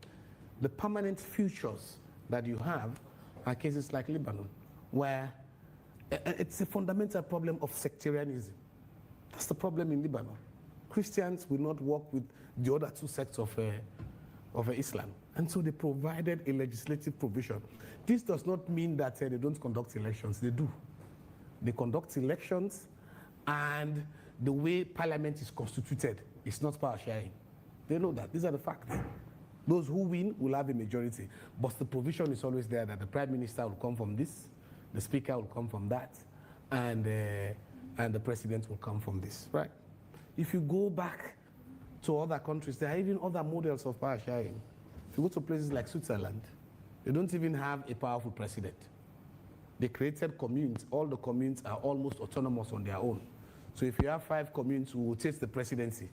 The permanent futures that you have are cases like Lebanon, where it's a fundamental problem of sectarianism. That's the problem in Lebanon. Christians will not work with the other two sects of Islam. And so they provided a legislative provision. This does not mean that they don't conduct elections. They do. They conduct elections, and the way parliament is constituted is not power sharing. They know that. These are the facts. Those who win will have a majority. But the provision is always there that the prime minister will come from this, the speaker will come from that, and the president will come from this, right? If you go back to other countries, there are even other models of power sharing. If you go to places like Switzerland, they don't even have a powerful president. They created communes. All the communes are almost autonomous on their own. So if you have 5 communes who rotate the presidency,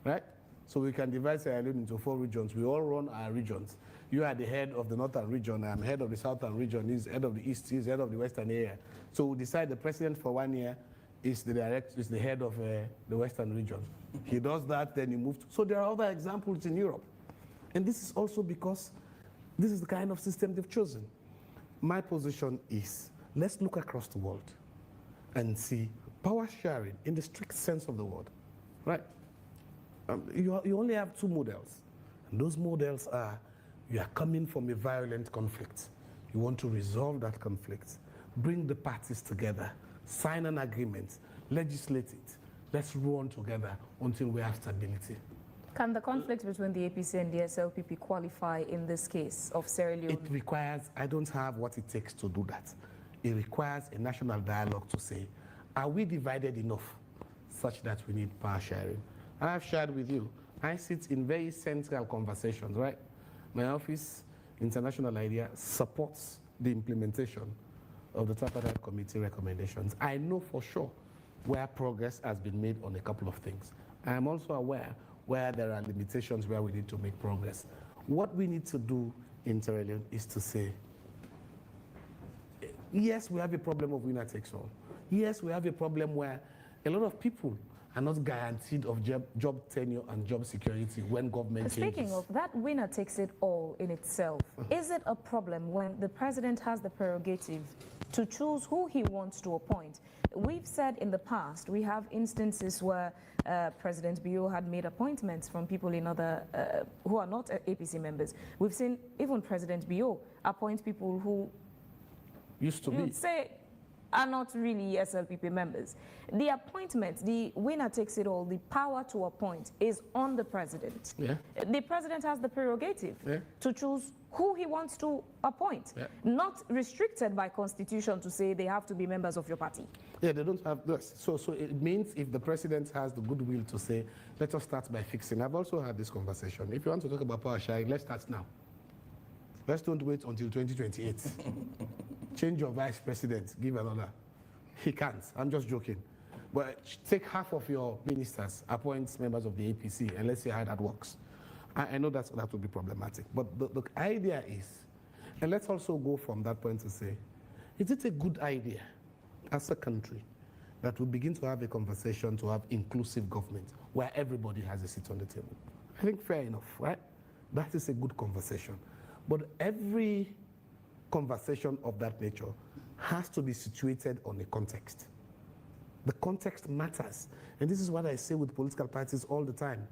right? So we can divide Sierra Leone into 4 regions. We all run our regions. You are the head of the northern region. I'm head of the southern region. He's head of the east. He's head of the western area. So we decide the president for 1 year is the head of the western region. He does that, then he moves. So there are other examples in Europe. And this is also because this is the kind of system they've chosen. My position is, let's look across the world and see power sharing in the strict sense of the word, right? You only have 2 models. And those models are, you are coming from a violent conflict. You want to resolve that conflict, bring the parties together, sign an agreement, legislate it. Let's run together until we have stability. Can the conflict between the APC and the SLPP qualify in this case of Sierra Leone? It requires, I don't have what it takes to do that. It requires a national dialogue to say, are we divided enough such that we need power sharing? And I've shared with you, I sit in very central conversations, right? My office, International IDEA, supports the implementation of the tripartite committee recommendations. I know for sure where progress has been made on a couple of things. I am also aware where there are limitations where we need to make progress. What we need to do in Sierra Leone is to say, yes, we have a problem of winner takes all. Yes, we have a problem where a lot of people are not guaranteed of job tenure and job security when government changes. Speaking of that, winner takes it all in itself. Is it a problem when the president has the prerogative to choose who he wants to appoint? We've said in the past, we have instances where President Bio had made appointments from people in other, who are not APC members. We've seen even President Bio appoint people who used to be. Say, are not really SLPP members. The appointment, the winner takes it all, the power to appoint is on the president. Yeah. The president has the prerogative to choose who he wants to appoint, not restricted by constitution to say they have to be members of your party. Yeah, they don't have this. So it means if the president has the goodwill to say, let us start by fixing. I've also had this conversation. If you want to talk about power sharing, let's start now. Let's don't wait until 2028. Change your vice president, give another. He can't. I'm just joking. But take half of your ministers, appoint members of the APC, and let's see how that works. I know that will be problematic. But the idea is, and let's also go from that point to say, is it a good idea as a country that we begin to have a conversation to have inclusive government where everybody has a seat on the table? I think fair enough, right? That is a good conversation. But every conversation of that nature has to be situated on a context. The context matters. And this is what I say with political parties all the time.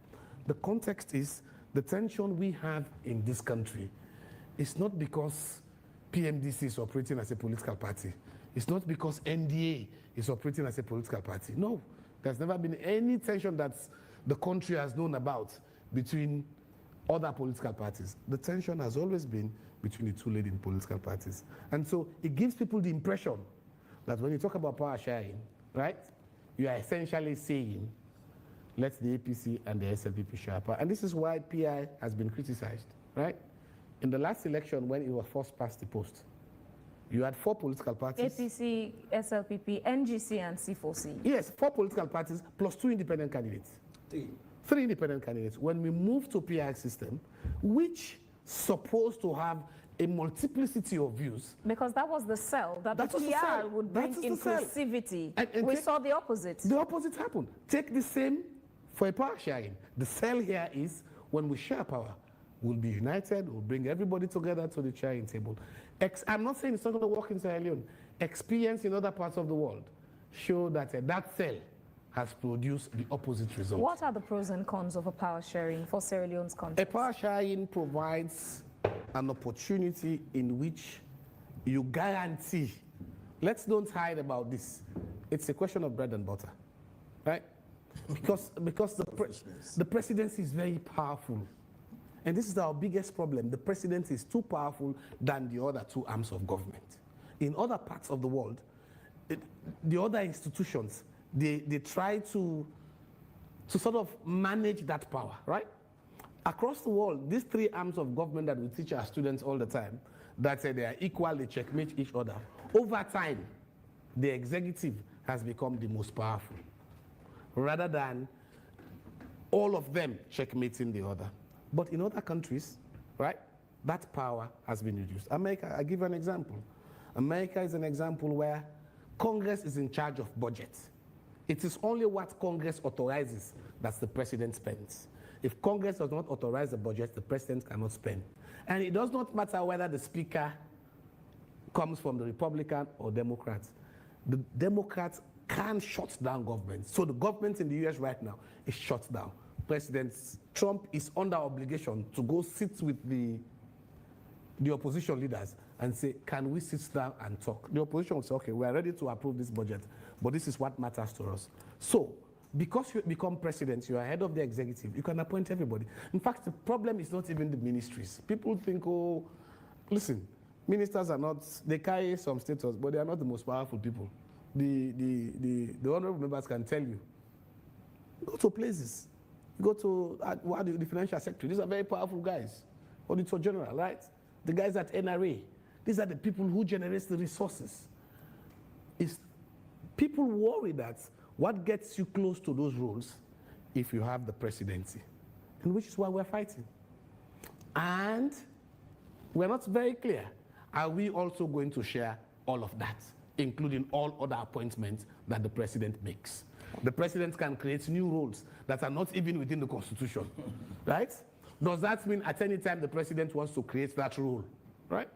The context is the tension we have in this country is not because PMDC is operating as a political party. It's not because NDA is operating as a political party. No, there's never been any tension that the country has known about between other political parties. The tension has always been between the two leading political parties. And so it gives people the impression that when you talk about power sharing, right, you are essentially saying, let the APC and the SLPP share power. And this is why PI has been criticized, right? In the last election, when it was first passed the post, you had 4 political parties. APC, SLPP, NGC, and C4C. Yes, 4 political parties plus 2 independent candidates. 3 independent candidates. When we move to PI system, which supposed to have a multiplicity of views. Because that was the cell, that the PR would bring inclusivity. And we saw the opposite. The opposite happened. Take the same for a power sharing. The cell here is when we share power, we'll be united, we'll bring everybody together to the sharing table. I'm not saying it's not going to work in Sierra Leone. Experience in other parts of the world show that that cell has produced the opposite result. What are the pros and cons of a power sharing for Sierra Leone's context? A power sharing provides an opportunity in which you guarantee, let's don't hide about this, it's a question of bread and butter, right? Because the presidency is very powerful. And this is our biggest problem. The presidency is too powerful than the other 2 arms of government. In other parts of the world, the other institutions, they try to sort of manage that power, right? Across the world, these 3 arms of government that we teach our students all the time, that say they are equal, they checkmate each other. Over time, the executive has become the most powerful, rather than all of them checkmating the other. But in other countries, right, that power has been reduced. America, I give you an example. America is an example where Congress is in charge of budget. It is only what Congress authorizes that the president spends. If Congress does not authorize the budget, the president cannot spend. And it does not matter whether the speaker comes from the Republican or Democrats. The Democrats can shut down government. So the government in the US right now is shut down. President Trump is under obligation to go sit with the opposition leaders and say, can we sit down and talk? The opposition will say, okay, we are ready to approve this budget, but this is what matters to us. So, because you become president, you are head of the executive, you can appoint everybody. In fact, the problem is not even the ministries. People think, oh, listen, ministers are not, they carry some status, but they are not the most powerful people. The honorable members can tell you, go to places. You go to the financial sector. These are very powerful guys. Auditor General, right? The guys at NRA. These are the people who generate the resources. People worry that what gets you close to those roles if you have the presidency, and which is why we're fighting. And we're not very clear. Are we also going to share all of that, including all other appointments that the president makes? The president can create new roles that are not even within the Constitution, right? Does that mean at any time the president wants to create that role, right?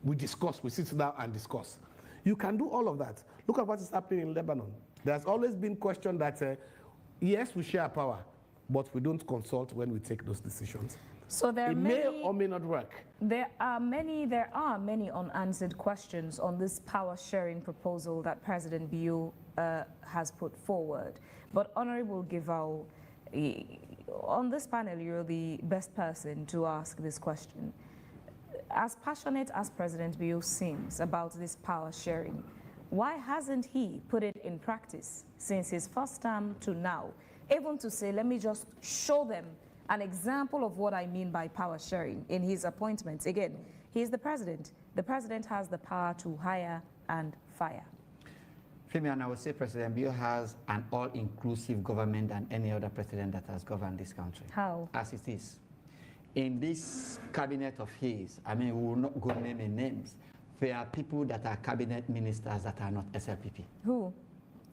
We discuss, we sit down and discuss. You can do all of that. Look at what is happening in Lebanon. There's always been question that, yes, we share power, but we don't consult when we take those decisions. So there are It may or may not work. There are many unanswered questions on this power sharing proposal that President Bio has put forward. But Honorable Givao, on this panel, you're the best person to ask this question. As passionate as President Bio seems about this power sharing, why hasn't he put it in practice since his first term to now? Even to say, let me just show them an example of what I mean by power sharing in his appointments. Again, he's the president. The president has the power to hire and fire. Femi, and I would say President Bio has an all-inclusive government than any other president that has governed this country. How? As it is. In this cabinet of his, I mean, we will not go naming names. There are people that are cabinet ministers that are not SLPP. Who?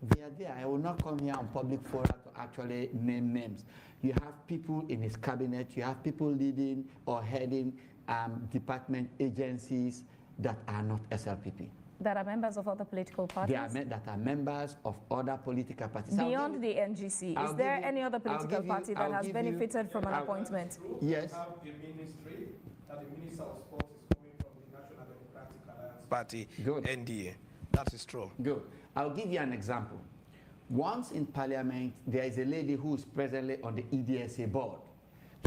They are there. I will not come here on public forum to actually name names. You have people in his cabinet, you have people leading or heading department agencies that are not SLPP. That are members of other political parties? That are members of other political parties. Beyond the NGC, is there any other political party that has benefited from an appointment? Yes. We have a ministry that the Minister of Sports is coming from the National Democratic Alliance Party, Good. NDA. That is true. Good. I'll give you an example. Once in Parliament, there is a lady who is presently on the EDSA board.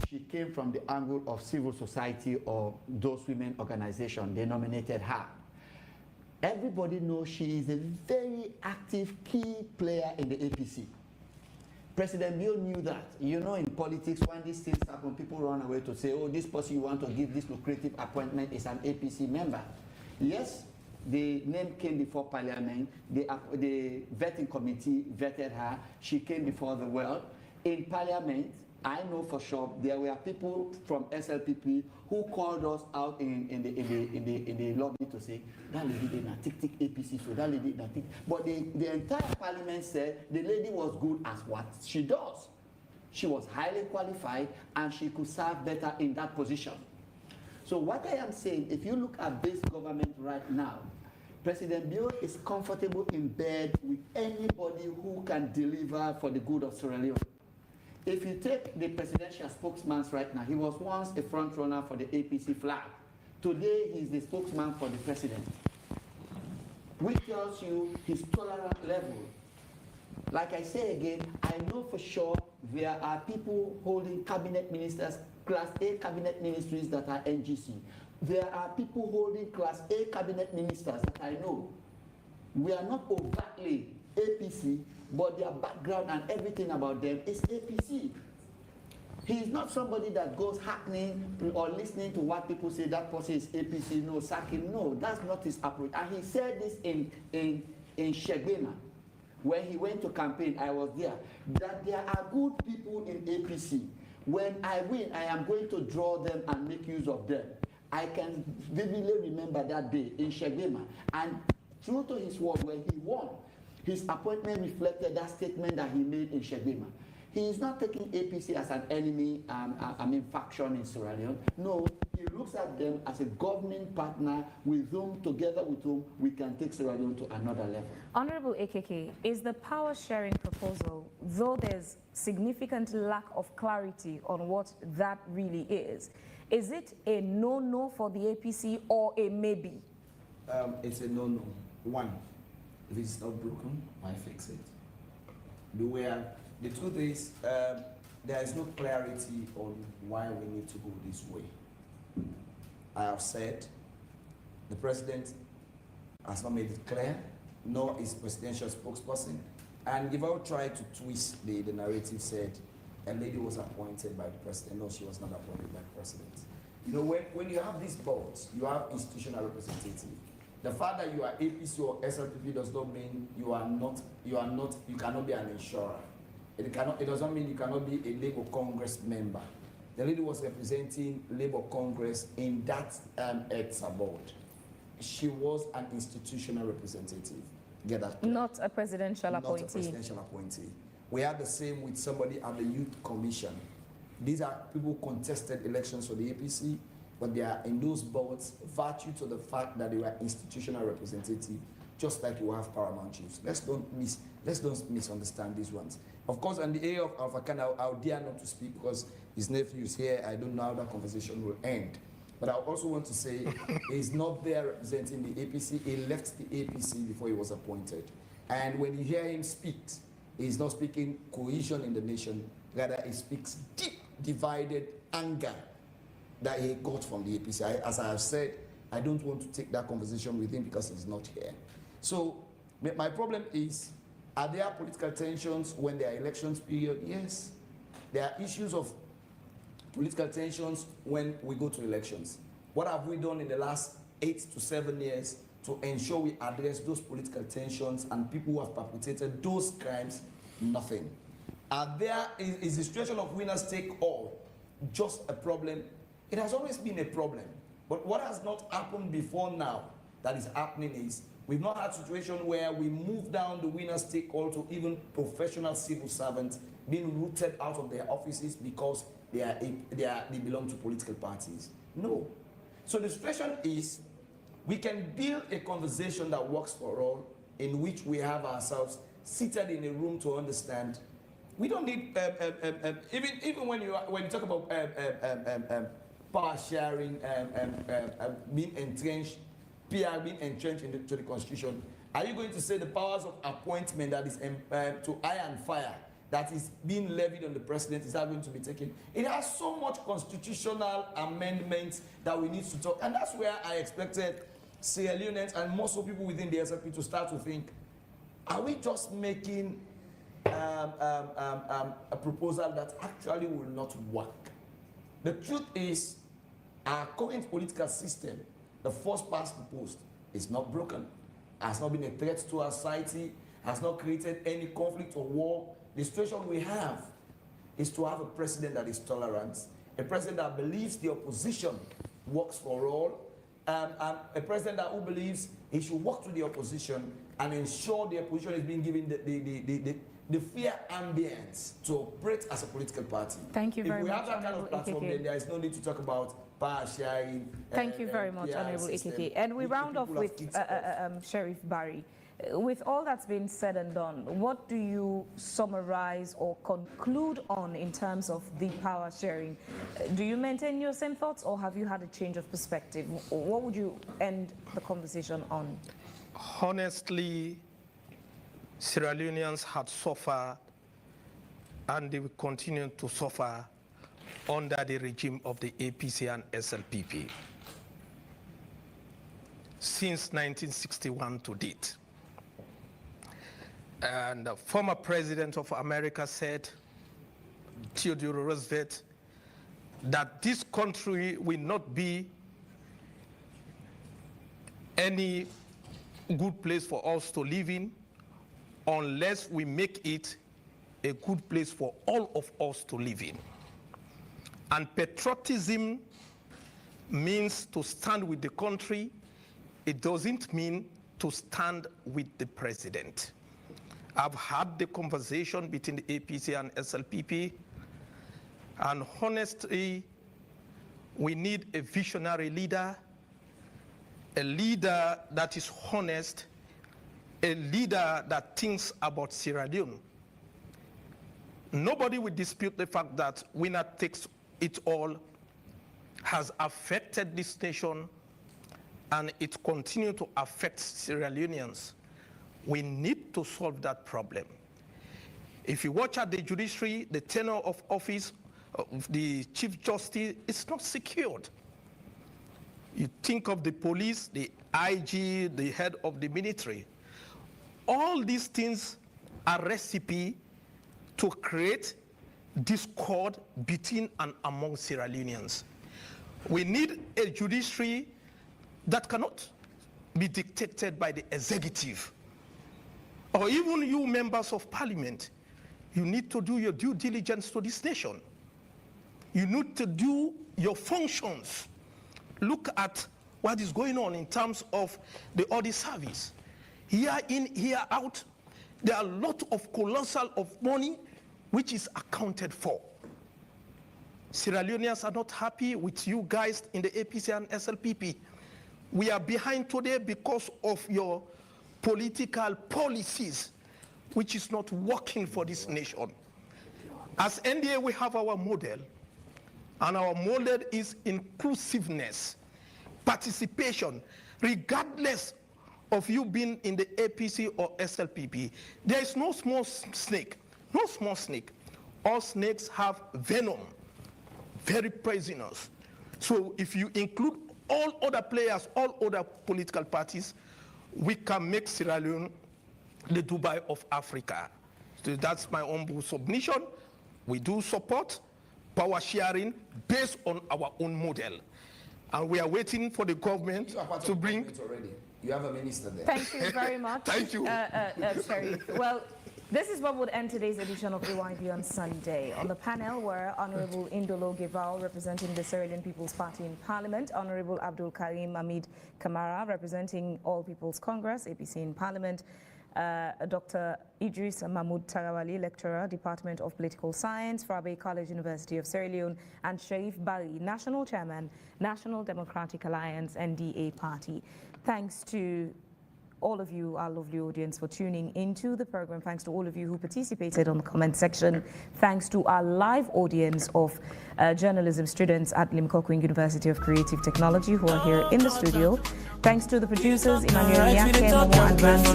She came from the angle of civil society or those women organizations. They nominated her. Everybody knows she is a very active key player in the APC. President Bio knew that. You know, in politics, when these things happen, people run away to say, oh, this person you want to give this lucrative appointment is an APC member. Yes, the name came before Parliament. The vetting committee vetted her. She came before the world. In Parliament, I know for sure there were people from SLPP who called us out in the lobby to say, that lady did not tick APC, so that lady did not tick. But the entire Parliament said the lady was good as what she does. She was highly qualified and she could serve better in that position. So what I am saying, if you look at this government right now, President Bio is comfortable in bed with anybody who can deliver for the good of Sierra Leone. If you take the presidential spokesman right now, he was once a front runner for the APC flag. Today, he's the spokesman for the president, which tells you his tolerant level. Like I say again, I know for sure there are people holding cabinet ministers, Class A cabinet ministries that are NGC. There are people holding Class A cabinet ministers that I know. We are not overtly APC, but their background and everything about them is APC. He is not somebody that goes hacking or listening to what people say, that person is APC, no, sack him. No, that's not his approach. And he said this in Shegbema, when he went to campaign, I was there, that there are good people in APC. When I win, I am going to draw them and make use of them. I can vividly remember that day in Shegbema. And true to his word, when he won, his appointment reflected that statement that he made in Shegbema. He is not taking APC as an enemy, faction in Sierra Leone. No, he looks at them as a governing partner with whom, together with whom, we can take Sierra Leone to another level. Honorable AKK, is the power sharing proposal, though there's significant lack of clarity on what that really is it a no-no for the APC or a maybe? It's a no-no. One, if it's not broken, why fix it? The truth is, there is no clarity on why we need to go this way. I have said the president has not made it clear, nor is presidential spokesperson. And if I would try to twist the narrative, said a lady was appointed by the president. No, she was not appointed by the president. You know, when you have these boards, you have institutional representative. The fact that you are APC or SLPP does not mean you cannot be an insurer. It doesn't mean you cannot be a Labour Congress member. The lady was representing Labour Congress in that ETSA board. She was an institutional representative. Get that clear? Not a presidential appointee. Not a presidential appointee. We had the same with somebody at the Youth Commission. These are people who contested elections for the APC, but they are in those boards virtue to the fact that they were institutional representative, just like you have paramount chiefs. Let's don't misunderstand these ones. Of course, on the area of Africana, I'll dare not to speak because his nephew is here. I don't know how that conversation will end. But I also want to say he's not there representing the APC. He left the APC before he was appointed. And when you hear him speak, he's not speaking cohesion in the nation. Rather, he speaks deep, divided anger that he got from the APC. As I have said, I don't want to take that conversation with him because he's not here. So my problem is, are there political tensions when there are elections period? Yes. There are issues of political tensions when we go to elections. What have we done in the last 8 to 7 years to ensure we address those political tensions and people who have perpetrated those crimes? Nothing. Is the situation of winners take all just a problem? It has always been a problem. But what has not happened before now that is happening is we've not had a situation where we move down the winners take all to even professional civil servants being rooted out of their offices because they belong to political parties. No. So the situation is we can build a conversation that works for all, in which we have ourselves seated in a room to understand. We don't need even when you talk about power sharing, being entrenched, PR being entrenched into the Constitution. Are you going to say the powers of appointment that is to hire and fire that is being levied on the president, is that going to be taken? It has so much constitutional amendments that we need to talk, and that's where I expected Sierra Leoneans and most of people within the SLP to start to think, are we just making a proposal that actually will not work? The truth is, our current political system, the first past proposed, is not broken, has not been a threat to our society, has not created any conflict or war. The situation we have is to have a president that is tolerant, a president that believes the opposition works for all, a president who believes he should work to the opposition and ensure the opposition is being given the fair ambience to operate as a political party. Thank you very much. If we have that kind of platform, then there is no need to talk about power sharing. Thank you very much, Honorable Ikeke. And we round off with Sheriff Barry. With all that's been said and done, what do you summarize or conclude on in terms of the power sharing? Do you maintain your same thoughts, or have you had a change of perspective? What would you end the conversation on? Honestly, Sierra Leoneans had suffered, and they will continue to suffer under the regime of the APC and SLPP since 1961 to date. And the former president of America said, Theodore Roosevelt, that this country will not be any good place for us to live in unless we make it a good place for all of us to live in. And patriotism means to stand with the country. It doesn't mean to stand with the president. I've had the conversation between the APC and SLPP, and honestly, we need a visionary leader, a leader that is honest, a leader that thinks about Sierra Leone. Nobody will dispute the fact that winner takes it all has affected this nation, and it continues to affect Sierra Leoneans. We need to solve that problem. If you watch at the judiciary, the tenure of office of the Chief Justice is not secured. You think of the police, the IG, the head of the military. All these things are recipe to create discord between and among Sierra Leoneans. We need a judiciary that cannot be dictated by the executive. Or even you members of parliament, you need to do your due diligence to this nation. You need to do your functions. Look at what is going on in terms of the audit service. Here in, here out, there are a lot of colossal of money which is accounted for. Sierra Leoneans are not happy with you guys in the APC and SLPP. We are behind today because of your political policies, which is not working for this nation. As NDA, we have our model. And our model is inclusiveness, participation, regardless of you being in the APC or SLPP. There is no small snake, no small snake. All snakes have venom, very poisonous. So if you include all other players, all other political parties, we can make Sierra Leone the Dubai of Africa. So that's my humble submission. We do support power sharing based on our own model. And we are waiting for the government to bring... Already. You have a minister there. Thank you very much. Thank you. Sorry. Well, this is what would end today's edition of AYV on Sunday. On the panel were Honorable Indolo Geval, representing the Sierra Leone People's Party in Parliament, Honorable Abdul Karim Hamid Kamara, representing All People's Congress, APC in Parliament, Dr. Idris Mahmoud Tarawali, lecturer, Department of Political Science, Frabe College, University of Sierra Leone, and Sharif Bari, National Chairman, National Democratic Alliance, NDA Party. Thanks to all of you, our lovely audience, for tuning into the program. Thanks to all of you who participated on the comment section. Thanks to our live audience of journalism students at Limkokwing University of Creative Technology who are here in the studio. Thanks to the producers, Emmanuel Nyake, Momo, and Rand.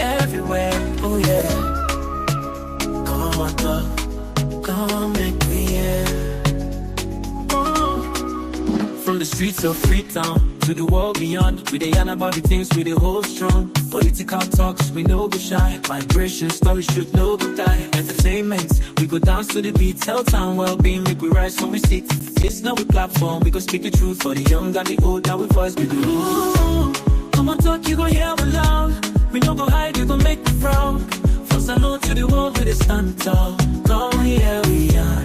Everywhere, oh yeah. Come make me, yeah. From the streets of Freetown to the world beyond, we dey yarn about the things we dey hold strong. Political talks, we no go shy. Migration stories should no go die. Entertainment, we go dance to the beat. Tell town well-being, make we rise from we sit. It's not a platform, we go speak the truth for the young and the old. Now we voice we do. Komon-Tok, you go hear me loud. We no go hide, you go make me proud. From Salon to the world, we dey stand tall. Come here, we are.